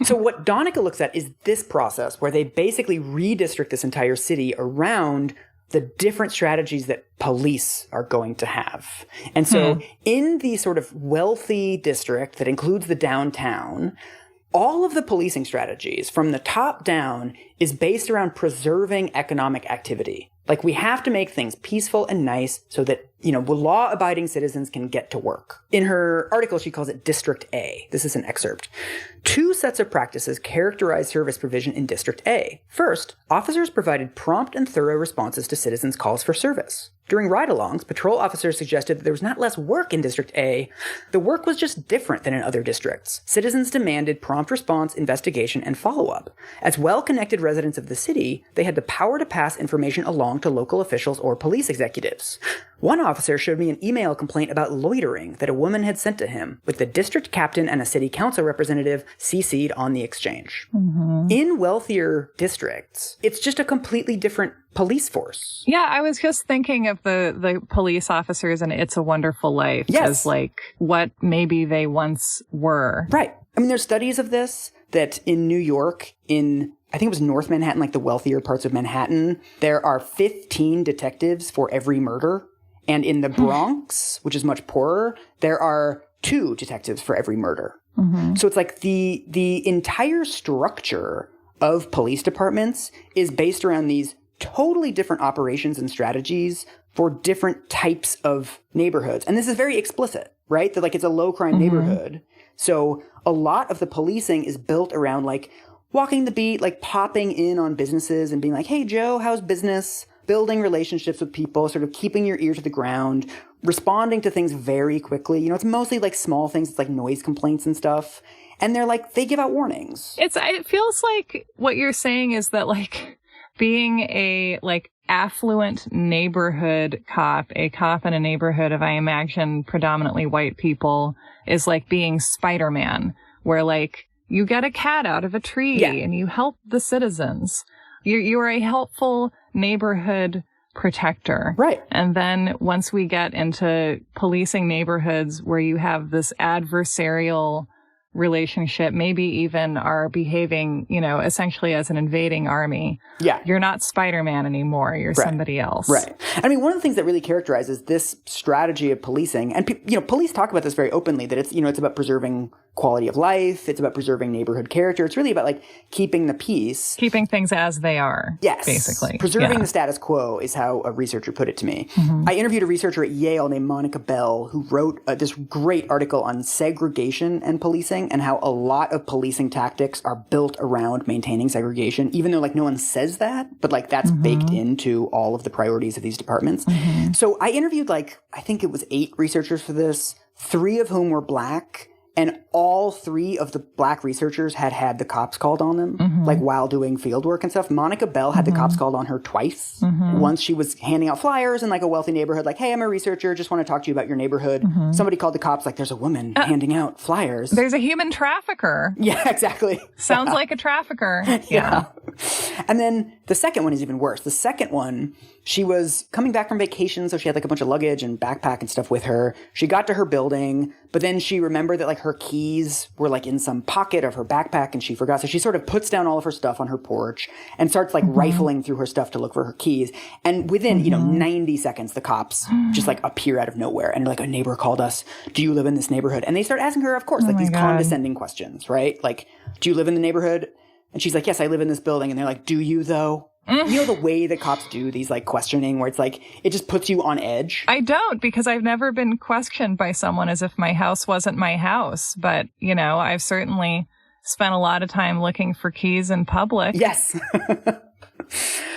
So what Donica looks at is this process where they basically redistrict this entire city around the different strategies that police are going to have. And so in the sort of wealthy district that includes the downtown, all of the policing strategies from the top down is based around preserving economic activity. Like, we have to make things peaceful and nice so that, law-abiding citizens can get to work. In her article, she calls it District A. This is an excerpt. 2 sets of practices characterize service provision in District A. First, officers provided prompt and thorough responses to citizens' calls for service. During ride-alongs, patrol officers suggested that there was not less work in District A. The work was just different than in other districts. Citizens demanded prompt response, investigation, and follow-up. As well-connected residents of the city, they had the power to pass information along to local officials or police executives. One officer showed me an email complaint about loitering that a woman had sent to him, with the district captain and a city council representative CC'd on the exchange. In wealthier districts, it's just a completely different police force. Yeah, I was just thinking of the police officers in It's a Wonderful Life as like what maybe they once were. Right. I mean, there's studies of this, that in New York, I think it was North Manhattan, like the wealthier parts of Manhattan, there are 15 detectives for every murder. And in the Bronx, which is much poorer, there are 2 detectives for every murder. So it's like the entire structure of police departments is based around these totally different operations and strategies for different types of neighborhoods. And this is very explicit, right? That like it's a low crime neighborhood. So a lot of the policing is built around like walking the beat, like popping in on businesses and being like, hey, Joe, how's business? Building relationships with people, sort of keeping your ear to the ground, responding to things very quickly. It's mostly like small things. It's like noise complaints and stuff. And they give out warnings. It feels like what you're saying is that like being a like affluent neighborhood cop, a cop in a neighborhood of, I imagine, predominantly white people, is like being Spider-Man, where like you get a cat out of a tree and you help the citizens. You are a helpful neighborhood protector. Right. And then once we get into policing neighborhoods where you have this adversarial relationship, maybe even are behaving, essentially as an invading army. Yeah. You're not Spider-Man anymore. You're somebody else. Right. I mean, one of the things that really characterizes this strategy of policing, and police talk about this very openly, that it's, it's about preserving quality of life. It's about preserving neighborhood character. It's really about like keeping the peace. Keeping things as they are. Yes. Basically. Preserving the status quo is how a researcher put it to me. I interviewed a researcher at Yale named Monica Bell, who wrote this great article on segregation and policing and how a lot of policing tactics are built around maintaining segregation, even though like no one says that, but like that's baked into all of the priorities of these departments. So I interviewed I think it was 8 researchers for this, 3 of whom were Black. And all 3 of the Black researchers had the cops called on them, like while doing field work and stuff. Monica Bell had the cops called on her twice. Once she was handing out flyers in like a wealthy neighborhood, like, hey, I'm a researcher, just want to talk to you about your neighborhood. Somebody called the cops, like, there's a woman handing out flyers. There's a human trafficker. Yeah, exactly. Sounds like a trafficker. Yeah. And then the second one is even worse. The second one, she was coming back from vacation, so she had like a bunch of luggage and backpack and stuff with her. She got to her building, but then she remembered that like her keys were like in some pocket of her backpack and she forgot. So she sort of puts down all of her stuff on her porch and starts like rifling through her stuff to look for her keys. And within, 90 seconds, the cops just like appear out of nowhere. And like, a neighbor called us, do you live in this neighborhood? And they start asking her, of course, like these condescending questions, right? Like, do you live in the neighborhood? And she's like, yes, I live in this building. And they're like, do you though? You know the way that cops do these like questioning where it's like, it just puts you on edge? I don't, because I've never been questioned by someone as if my house wasn't my house. But, you know, I've certainly spent a lot of time looking for keys in public. Yes.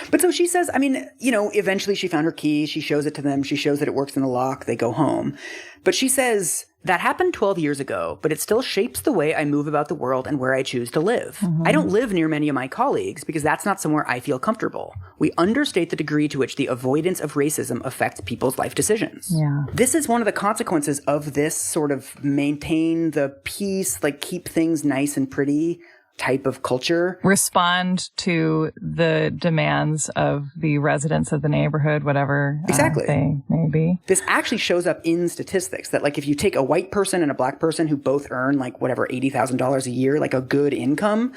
But so she says, I mean, you know, eventually she found her key. She shows it to them. She shows that it works in the lock. They go home. But she says, that happened 12 years ago, but it still shapes the way I move about the world and where I choose to live. I don't live near many of my colleagues because that's not somewhere I feel comfortable. We understate the degree to which the avoidance of racism affects people's life decisions. Yeah. This is one of the consequences of this sort of maintain the peace, like keep things nice and pretty type of culture. Respond to the demands of the residents of the neighborhood, whatever exactly they may be. This actually shows up in statistics that like if you take a white person and a black person who both earn like whatever $80,000 a year, like a good income,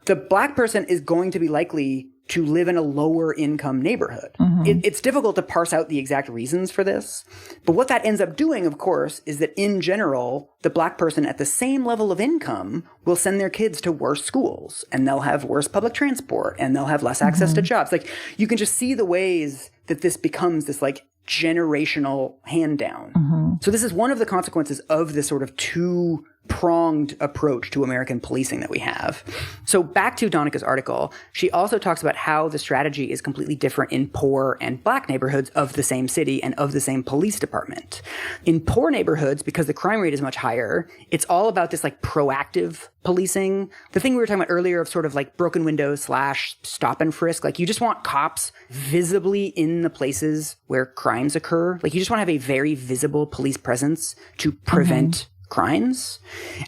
the black person is going to be likely to live in a lower income neighborhood. It's difficult to parse out the exact reasons for this. But what that ends up doing, of course, is that in general, the black person at the same level of income will send their kids to worse schools, and they'll have worse public transport, and they'll have less access to jobs. Like you can just see the ways that this becomes this like generational hand down. So this is one of the consequences of this sort of two-pronged approach to American policing that we have. So back to Donica's article, she also talks about how the strategy is completely different in poor and black neighborhoods of the same city and of the same police department. In poor neighborhoods, because the crime rate is much higher, it's all about this like proactive policing. The thing we were talking about earlier of sort of like broken windows / stop and frisk, like you just want cops visibly in the places where crimes occur. Like you just want to have a very visible police presence to prevent crimes.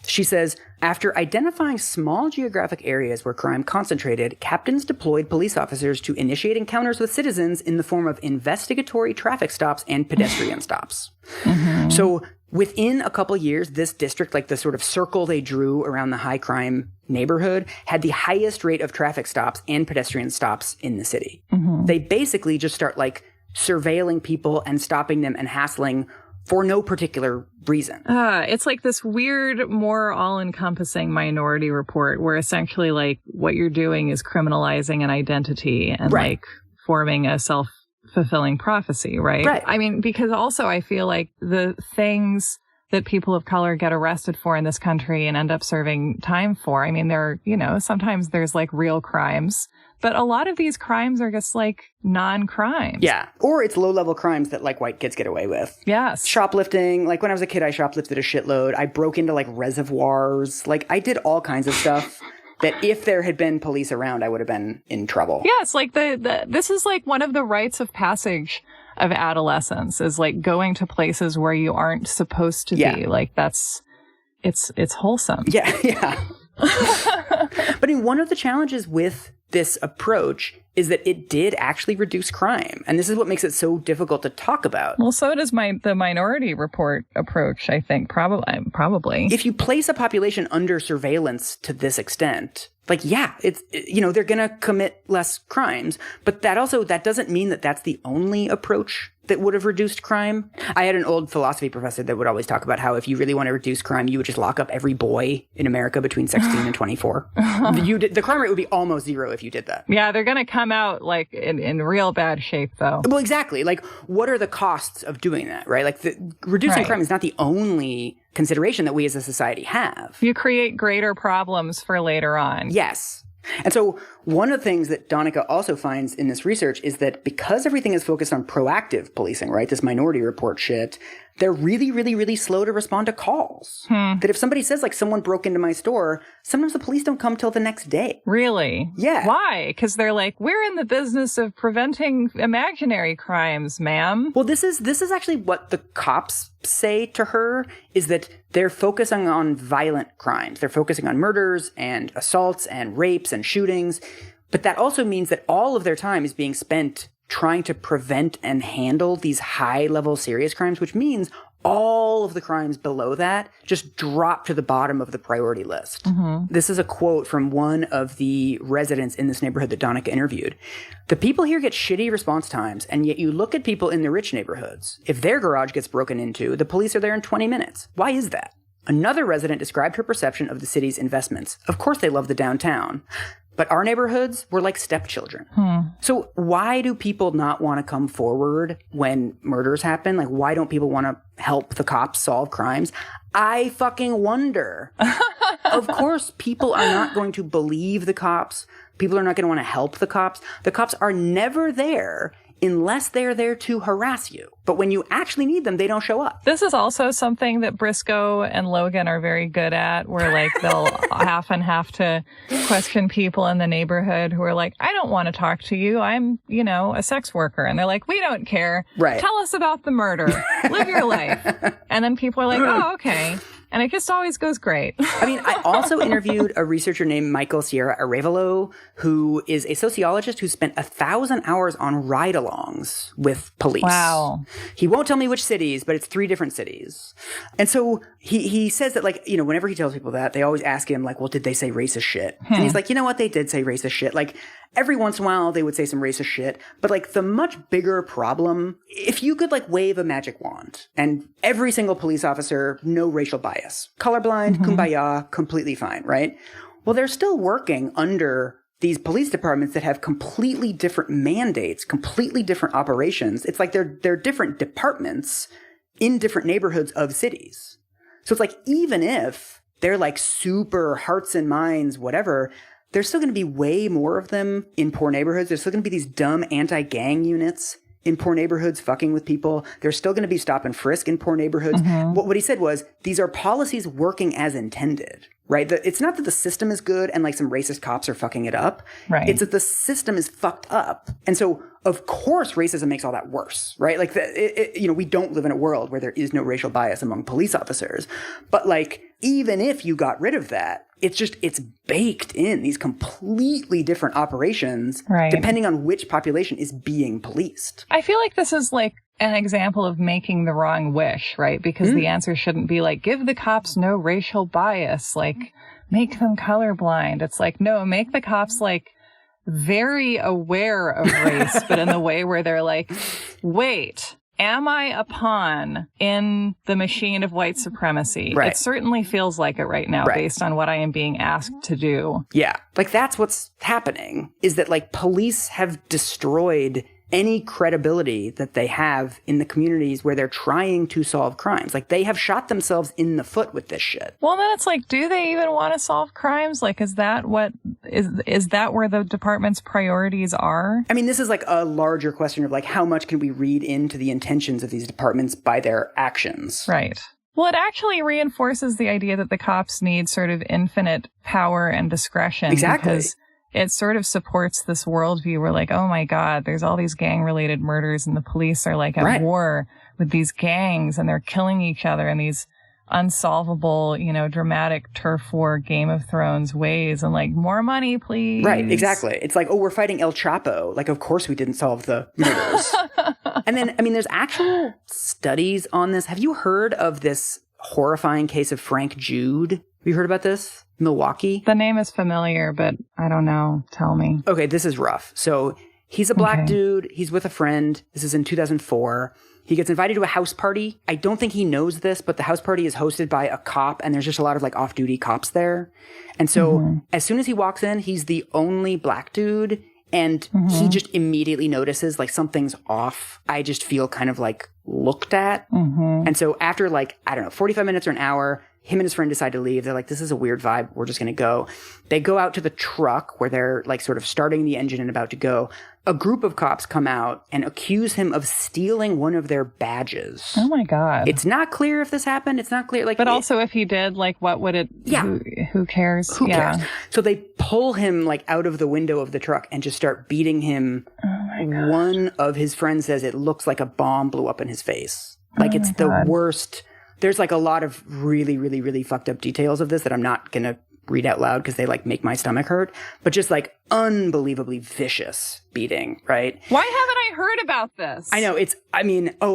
She says, after identifying small geographic areas where crime concentrated, captains deployed police officers to initiate encounters with citizens in the form of investigatory traffic stops and pedestrian stops. So within a couple years, this district, like the sort of circle they drew around the high crime neighborhood, had the highest rate of traffic stops and pedestrian stops in the city. They basically just start like surveilling people and stopping them and hassling for no particular reason. It's like this weird, more all-encompassing Minority Report where essentially like what you're doing is criminalizing an identity and like forming a self-fulfilling prophecy, right? I mean, because also I feel like the things that people of color get arrested for in this country and end up serving time for, I mean, they're, you know, sometimes there's like real crimes, but a lot of these crimes are just like non-crimes. Yeah. Or it's low-level crimes that like white kids get away with. Yes. Shoplifting. Like when I was a kid, I shoplifted a shitload. I broke into like reservoirs. Like I did all kinds of stuff that if there had been police around, I would have been in trouble. Yes. Like this is like one of the rites of passage of adolescence is like going to places where you aren't supposed to be. Like it's wholesome. Yeah. But I mean, one of the challenges with this approach is that it did actually reduce crime. And this is what makes it so difficult to talk about. Well, so does the Minority Report approach, I think, probably. If you place a population under surveillance to this extent, like, yeah, it's, you know, they're going to commit less crimes. But that doesn't mean that that's the only approach that would have reduced crime. I had an old philosophy professor that would always talk about how if you really want to reduce crime, you would just lock up every boy in America between 16 and 24. The crime rate would be almost zero if you did that. Yeah, they're going to come out like in real bad shape, though. Well, exactly. Like, what are the costs of doing that, right? Like, reducing crime is not the only consideration that we as a society have. You create greater problems for later on. Yes. And so one of the things that Donica also finds in this research is that because everything is focused on proactive policing, right, this Minority Report shit, they're really, really, really slow to respond to calls. That if somebody says, like, someone broke into my store, sometimes the police don't come till the next day. Really? Yeah. Why? Because they're like, we're in the business of preventing imaginary crimes, ma'am. Well, this is actually what the cops say to her, is that they're focusing on violent crimes. They're focusing on murders and assaults and rapes and shootings. But that also means that all of their time is being spent trying to prevent and handle these high-level serious crimes, which means all of the crimes below that just drop to the bottom of the priority list. This is a quote from one of the residents in this neighborhood that Donica interviewed. The people here get shitty response times, and yet you look at people in the rich neighborhoods. If their garage gets broken into, the police are there in 20 minutes. Why is that? Another resident described her perception of the city's investments. Of course they love the downtown. but our neighborhoods were like stepchildren. So why do people not want to come forward when murders happen? Like, why don't people want to help the cops solve crimes? I fucking wonder. Of course, people are not going to believe the cops. People are not going to want to help the cops. The cops are never there unless they're there to harass you. But when you actually need them, they don't show up. This is also something that Briscoe and Logan are very good at, where like they'll often have to question people in the neighborhood who are like, I don't want to talk to you. I'm, a sex worker. And they're like, we don't care. Right. Tell us about the murder. Live your life. And then people are like, oh, okay. And it just always goes great. I mean, I also interviewed a researcher named Michael Sierra Arevalo, who is a sociologist who spent 1,000 hours on ride-alongs with police. Wow. He won't tell me which cities, but it's 3 different cities. And so he says that, like, whenever he tells people that, they always ask him, like, well, did they say racist shit? And he's like, you know what? They did say racist shit. Like, every once in a while, they would say some racist shit. But, like, the much bigger problem, if you could, like, wave a magic wand and every single police officer, no racial bias, colorblind, kumbaya, completely fine, right? Well, they're still working under these police departments that have completely different mandates, completely different operations. It's like they're different departments in different neighborhoods of cities. So it's like, even if they're like super hearts and minds, whatever, there's still going to be way more of them in poor neighborhoods. There's still going to be these dumb anti-gang units in poor neighborhoods fucking with people. There's still going to be stop and frisk in poor neighborhoods. What he said was, these are policies working as intended, right? It's not that the system is good and like some racist cops are fucking it up. Right. It's that the system is fucked up. And so, of course, racism makes all that worse, right? Like, we don't live in a world where there is no racial bias among police officers. But like, even if you got rid of that, it's baked in these completely different operations, right, depending on which population is being policed. I feel like this is like an example of making the wrong wish, right? Because the answer shouldn't be like, give the cops no racial bias, like make them colorblind. It's like, no, make the cops like very aware of race, but in the way where they're like, wait, am I a pawn in the machine of white supremacy? Right. It certainly feels like it right now, based on what I am being asked to do. Yeah. Like, that's what's happening, is that like police have destroyed any credibility that they have in the communities where they're trying to solve crimes. Like, they have shot themselves in the foot with this shit. Well, then it's like, do they even want to solve crimes? Like, is that where the department's priorities are? I mean, this is like a larger question of like, how much can we read into the intentions of these departments by their actions? Right. Well, it actually reinforces the idea that the cops need sort of infinite power and discretion. Exactly. Because it sort of supports this worldview where like, oh my God, there's all these gang-related murders and the police are like at war with these gangs and they're killing each other in these unsolvable, dramatic turf war Game of Thrones ways, and like, more money, please. Right, exactly. It's like, oh, we're fighting El Chapo. Like, of course we didn't solve the murders. And then, I mean, there's actual studies on this. Have you heard of this horrifying case of Frank Jude? Have you heard about this? Milwaukee? The name is familiar, but I don't know. Tell me. Okay, this is rough. So he's a black dude. He's with a friend. This is in 2004. He gets invited to a house party. I don't think he knows this, but the house party is hosted by a cop, and there's just a lot of like off-duty cops there. And so as soon as he walks in, he's the only black dude, and he just immediately notices like something's off. I just feel kind of like looked at. And so after like, I don't know, 45 minutes or an hour, him and his friend decide to leave. They're like, this is a weird vibe. We're just going to go. They go out to the truck where they're like sort of starting the engine and about to go. A group of cops come out and accuse him of stealing one of their badges. Oh my God. It's not clear if this happened. It's not clear. Like, but also if he did, like, what would it, who cares? Who cares? So they pull him like out of the window of the truck and just start beating him. Oh my God. One of his friends says it looks like a bomb blew up in his face. Like, it's the worst. There's like a lot of really, really, really fucked up details of this that I'm not going to read out loud because they like make my stomach hurt, but just like unbelievably vicious beating, right? Why haven't I heard about this? I know,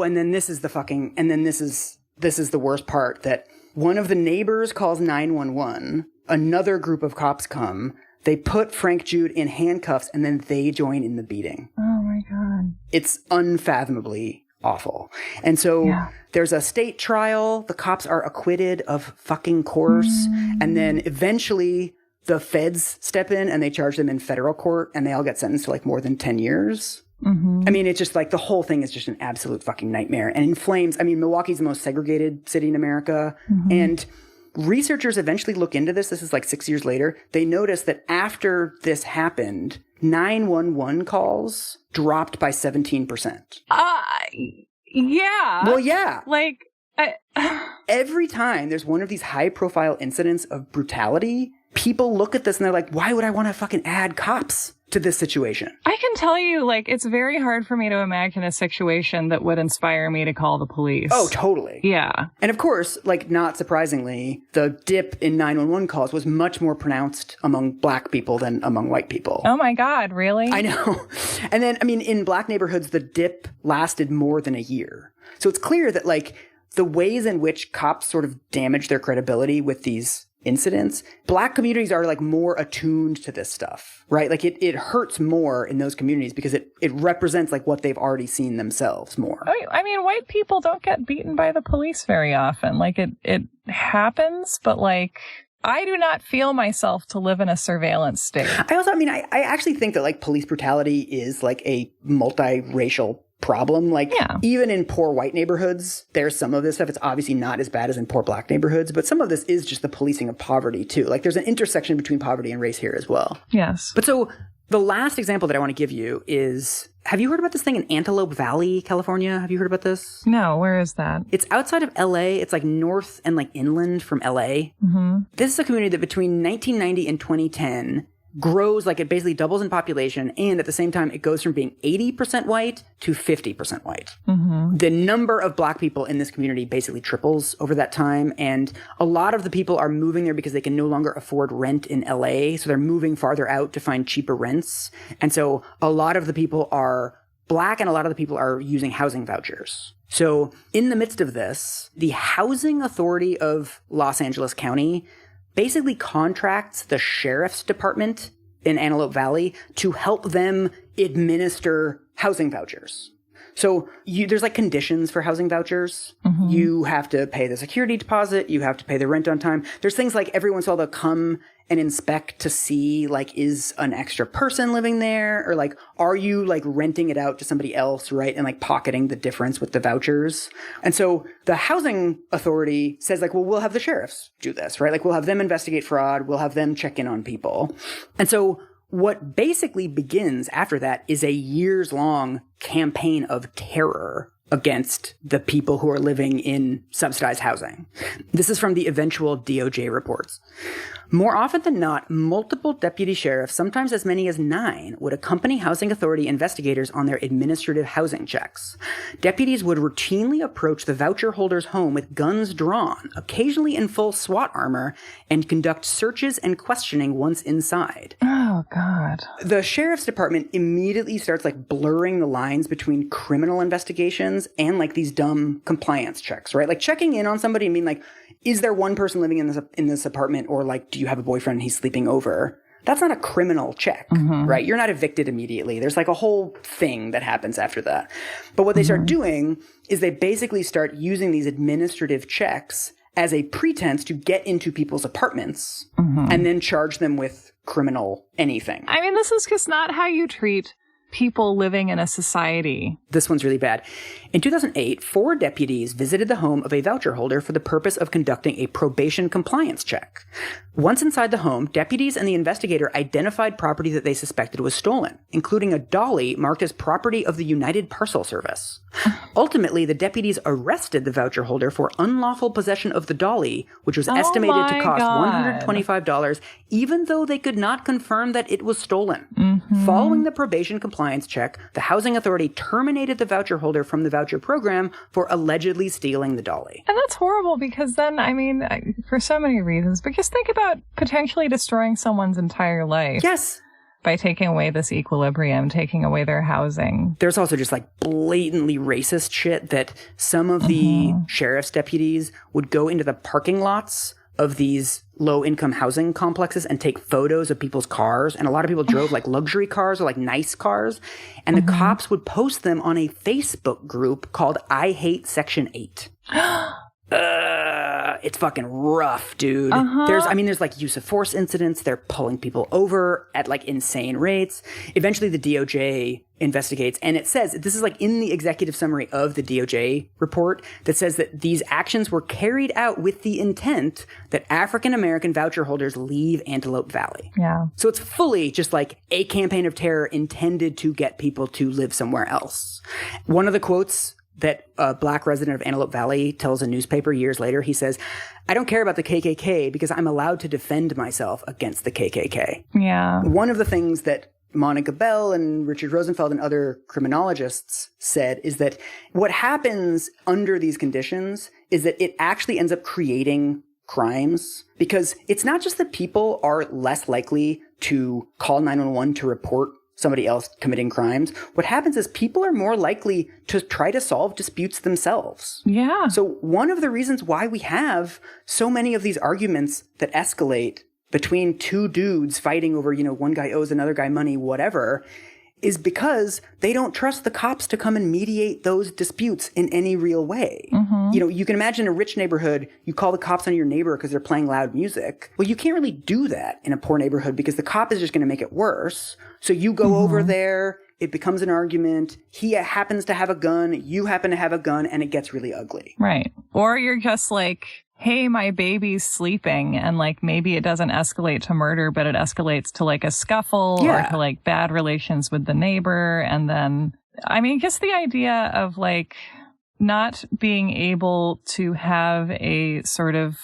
and then this is the worst part, that one of the neighbors calls 911. Another group of cops come. They put Frank Jude in handcuffs and then they join in the beating. Oh my God. It's unfathomably awful. And so there's a state trial. The cops are acquitted, of fucking course. And then eventually the feds step in and they charge them in federal court and they all get sentenced to like more than 10 years. Mm-hmm. I mean, it's just like the whole thing is just an absolute fucking nightmare and inflames. I mean, Milwaukee's the most segregated city in America. Mm-hmm. And researchers eventually look into this. This is like 6 years later. They noticed that after this happened, 911 calls dropped by 17%. Yeah. Well, yeah. Like, every time there's one of these high profile incidents of brutality, people look at this and they're like, why would I want to fucking add cops to this situation? I can tell you, like, it's very hard for me to imagine a situation that would inspire me to call the police. Oh, totally. Yeah. And of course, like, not surprisingly, the dip in 911 calls was much more pronounced among black people than among white people. Oh my God, really? I know. And then, I mean, in black neighborhoods, the dip lasted more than a year. So it's clear that, like, the ways in which cops sort of damage their credibility with these incidents, black communities are like more attuned to this stuff, right? Like it hurts more in those communities because it represents like what they've already seen themselves more. I mean, white people don't get beaten by the police very often. Like it happens, but like I do not feel myself to live in a surveillance state. I actually think that like police brutality is like a multiracial problem. Like, even in poor white neighborhoods, there's some of this stuff. It's obviously not as bad as in poor black neighborhoods, but some of this is just the policing of poverty too. Like, there's an intersection between poverty and race here as well. Yes. But so the last example that I want to give you is, have you heard about this thing in Antelope Valley, California? Have you heard about this? No, where is that? It's outside of LA. It's like north and like inland from LA. Mm-hmm. This is a community that between 1990 and 2010 grows, like it basically doubles in population, and at the same time it goes from being 80% white to 50% white. Mm-hmm. The number of black people in this community basically triples over that time, and a lot of the people are moving there because they can no longer afford rent in LA, so they're moving farther out to find cheaper rents. And so a lot of the people are black and a lot of the people are using housing vouchers. So in the midst of this, the Housing Authority of Los Angeles County basically contracts the sheriff's department in Antelope Valley to help them administer housing vouchers. So there's like conditions for housing vouchers. Mm-hmm. You have to pay the security deposit. You have to pay the rent on time. There's things like every once in a while they'll come and inspect to see like, is an extra person living there? Or like, are you like renting it out to somebody else, right? And like pocketing the difference with the vouchers. And so the housing authority says like, well, we'll have the sheriffs do this, right? Like we'll have them investigate fraud. We'll have them check in on people. And so what basically begins after that is a years-long campaign of terror against the people who are living in subsidized housing. This is from the eventual DOJ reports. More often than not, multiple deputy sheriffs, sometimes as many as 9, would accompany housing authority investigators on their administrative housing checks. Deputies would routinely approach the voucher holder's home with guns drawn, occasionally in full SWAT armor, and conduct searches and questioning once inside. Oh, God. The sheriff's department immediately starts like blurring the lines between criminal investigations and like these dumb compliance checks, right? Like checking in on somebody and being like, is there one person living in this apartment, or like, do you have a boyfriend and he's sleeping over? That's not a criminal check, right? You're not evicted immediately. There's like a whole thing that happens after that. But what they start doing is they basically start using these administrative checks as a pretense to get into people's apartments and then charge them with criminal anything. I mean, this is just not how you treat people living in a society. This one's really bad. In 2008, 4 deputies visited the home of a voucher holder for the purpose of conducting a probation compliance check. Once inside the home, deputies and the investigator identified property that they suspected was stolen, including a dolly marked as property of the United Parcel Service. Ultimately, the deputies arrested the voucher holder for unlawful possession of the dolly, which was estimated to cost $125, even though they could not confirm that it was stolen. Following the probation compliance check, the housing authority terminated the voucher holder from the voucher program for allegedly stealing the dolly. And that's horrible because then, I mean, for so many reasons, but just think about potentially destroying someone's entire life. Yes. By taking away this equilibrium, taking away their housing. There's also just like blatantly racist shit that some of the sheriff's deputies would go into the parking lots of these low-income housing complexes and take photos of people's cars. And a lot of people drove like luxury cars or like nice cars. And the cops would post them on a Facebook group called I Hate Section 8. it's fucking rough, dude. There's like use of force incidents. They're pulling people over at like insane rates. Eventually the DOJ investigates, and it says, this is like in the executive summary of the DOJ report, that says that these actions were carried out with the intent that African American voucher holders leave Antelope Valley. Yeah. So it's fully just like a campaign of terror intended to get people to live somewhere else. One of the quotes that a black resident of Antelope Valley tells a newspaper years later, he says, "I don't care about the KKK because I'm allowed to defend myself against the KKK." Yeah. One of the things that Monica Bell and Richard Rosenfeld and other criminologists said is that what happens under these conditions is that it actually ends up creating crimes, because it's not just that people are less likely to call 911 to report somebody else committing crimes. What happens is people are more likely to try to solve disputes themselves. Yeah. So one of the reasons why we have so many of these arguments that escalate between two dudes fighting over, one guy owes another guy money, whatever, is because they don't trust the cops to come and mediate those disputes in any real way. Mm-hmm. You can imagine a rich neighborhood, you call the cops on your neighbor because they're playing loud music. Well, you can't really do that in a poor neighborhood because the cop is just going to make it worse. So you go over there, it becomes an argument. He happens to have a gun, you happen to have a gun, and it gets really ugly. Right. Or you're just like, hey, my baby's sleeping, and like maybe it doesn't escalate to murder, but it escalates to like a scuffle or to like bad relations with the neighbor. And then, just the idea of like not being able to have a sort of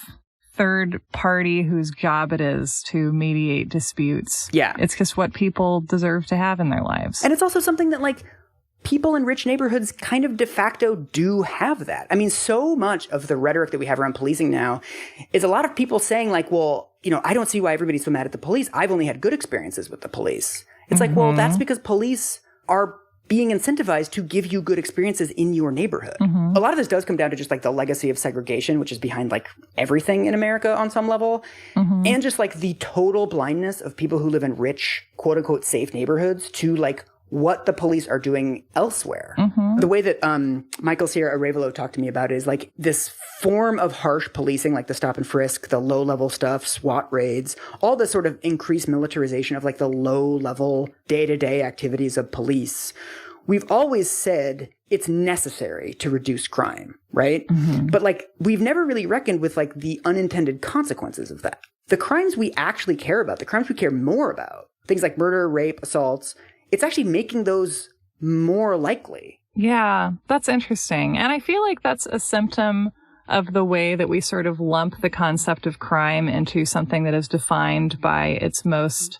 third party whose job it is to mediate disputes. Yeah. It's just what people deserve to have in their lives. And it's also something that like people in rich neighborhoods kind of de facto do have that. So much of the rhetoric that we have around policing now is a lot of people saying like, well, I don't see why everybody's so mad at the police. I've only had good experiences with the police. It's like, well, that's because police are being incentivized to give you good experiences in your neighborhood. A lot of this does come down to just like the legacy of segregation, which is behind like everything in America on some level. And just like the total blindness of people who live in rich, quote unquote, safe neighborhoods to like what the police are doing elsewhere. The way that Michael Sierra Arevalo talked to me about it is like this form of harsh policing, like the stop and frisk, the low-level stuff, SWAT raids, all the sort of increased militarization of like the low-level day-to-day activities of police. We've always said it's necessary to reduce crime, right? But like we've never really reckoned with like the unintended consequences of that. The crimes we actually care about, the crimes we care more about, things like murder, rape, assaults, it's actually making those more likely. Yeah, that's interesting. And I feel like that's a symptom of the way that we sort of lump the concept of crime into something that is defined by its most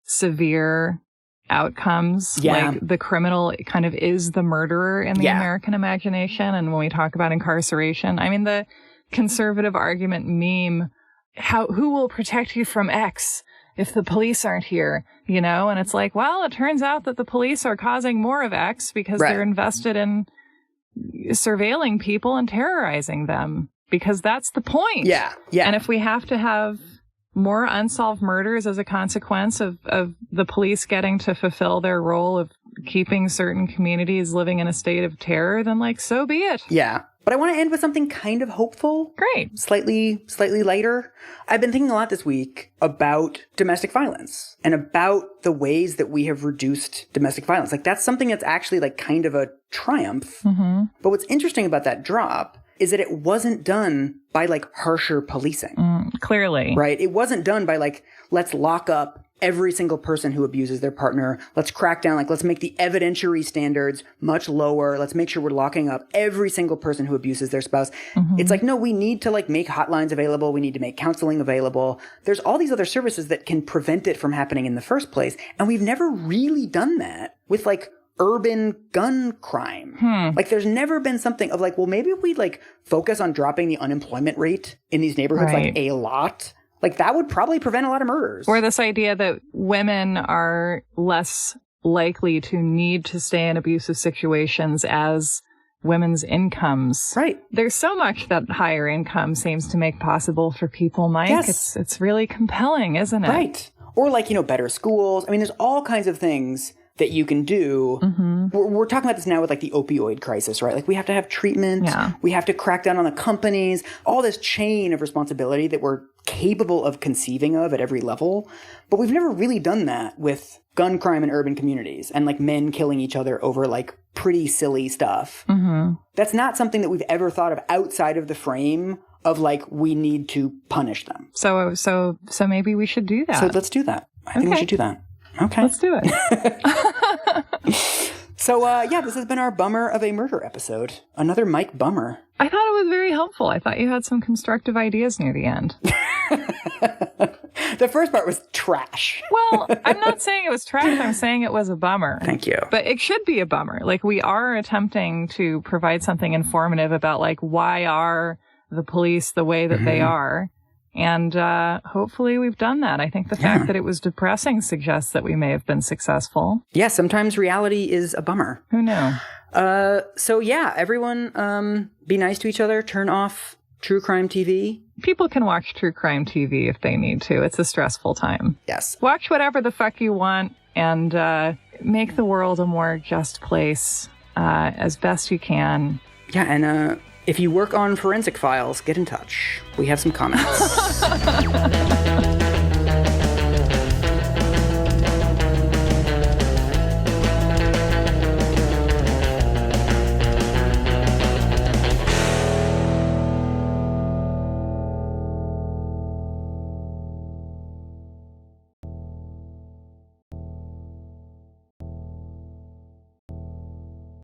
severe outcomes. Yeah. Like the criminal kind of is the murderer in the American imagination. And when we talk about incarceration, the conservative argument meme, who will protect you from X if the police aren't here, and it's like, well, it turns out that the police are causing more of X because they're invested in surveilling people and terrorizing them, because that's the point. Yeah. And if we have to have more unsolved murders as a consequence of the police getting to fulfill their role of keeping certain communities living in a state of terror, then like, so be it. Yeah. But I want to end with something kind of hopeful. Great. Slightly lighter. I've been thinking a lot this week about domestic violence and about the ways that we have reduced domestic violence. Like that's something that's actually like kind of a triumph. But what's interesting about that drop is that it wasn't done by like harsher policing. Clearly. Right? It wasn't done by like, let's lock up every single person who abuses their partner. Let's crack down, like let's make the evidentiary standards much lower. Let's make sure we're locking up every single person who abuses their spouse. It's like, no, we need to like make hotlines available. We need to make counseling available. There's all these other services that can prevent it from happening in the first place. And we've never really done that with like urban gun crime. Like there's never been something of like, well, maybe if we like focus on dropping the unemployment rate in these neighborhoods like a lot, like that would probably prevent a lot of murders. Or this idea that women are less likely to need to stay in abusive situations as women's incomes. Right. There's so much that higher income seems to make possible for people, Mike. Yes. It's really compelling, isn't it? Right. Or like, better schools. There's all kinds of things that you can do. We're talking about this now with like the opioid crisis, right? Like we have to have treatment. Yeah. We have to crack down on the companies, all this chain of responsibility that we're capable of conceiving of at every level. But we've never really done that with gun crime in urban communities and like men killing each other over like pretty silly stuff. That's not something that we've ever thought of outside of the frame of like, we need to punish them. So maybe we should do that. So let's do that. I think we should do that. Okay. Let's do it. So, this has been our Bummer of a Murder episode. Another Mike Bummer. I thought it was very helpful. I thought you had some constructive ideas near the end. The first part was trash. Well, I'm not saying it was trash. I'm saying it was a bummer. Thank you. But it should be a bummer. Like, we are attempting to provide something informative about, like, why are the police the way that they are? And hopefully we've done that. I think the fact that it was depressing suggests that we may have been successful. Yeah, sometimes reality is a bummer. Who knew? Everyone be nice to each other. Turn off true crime TV. People can watch true crime TV if they need to. It's a stressful time. Yes. Watch whatever the fuck you want and make the world a more just place as best you can. Yeah, and if you work on forensic files, get in touch. We have some comments.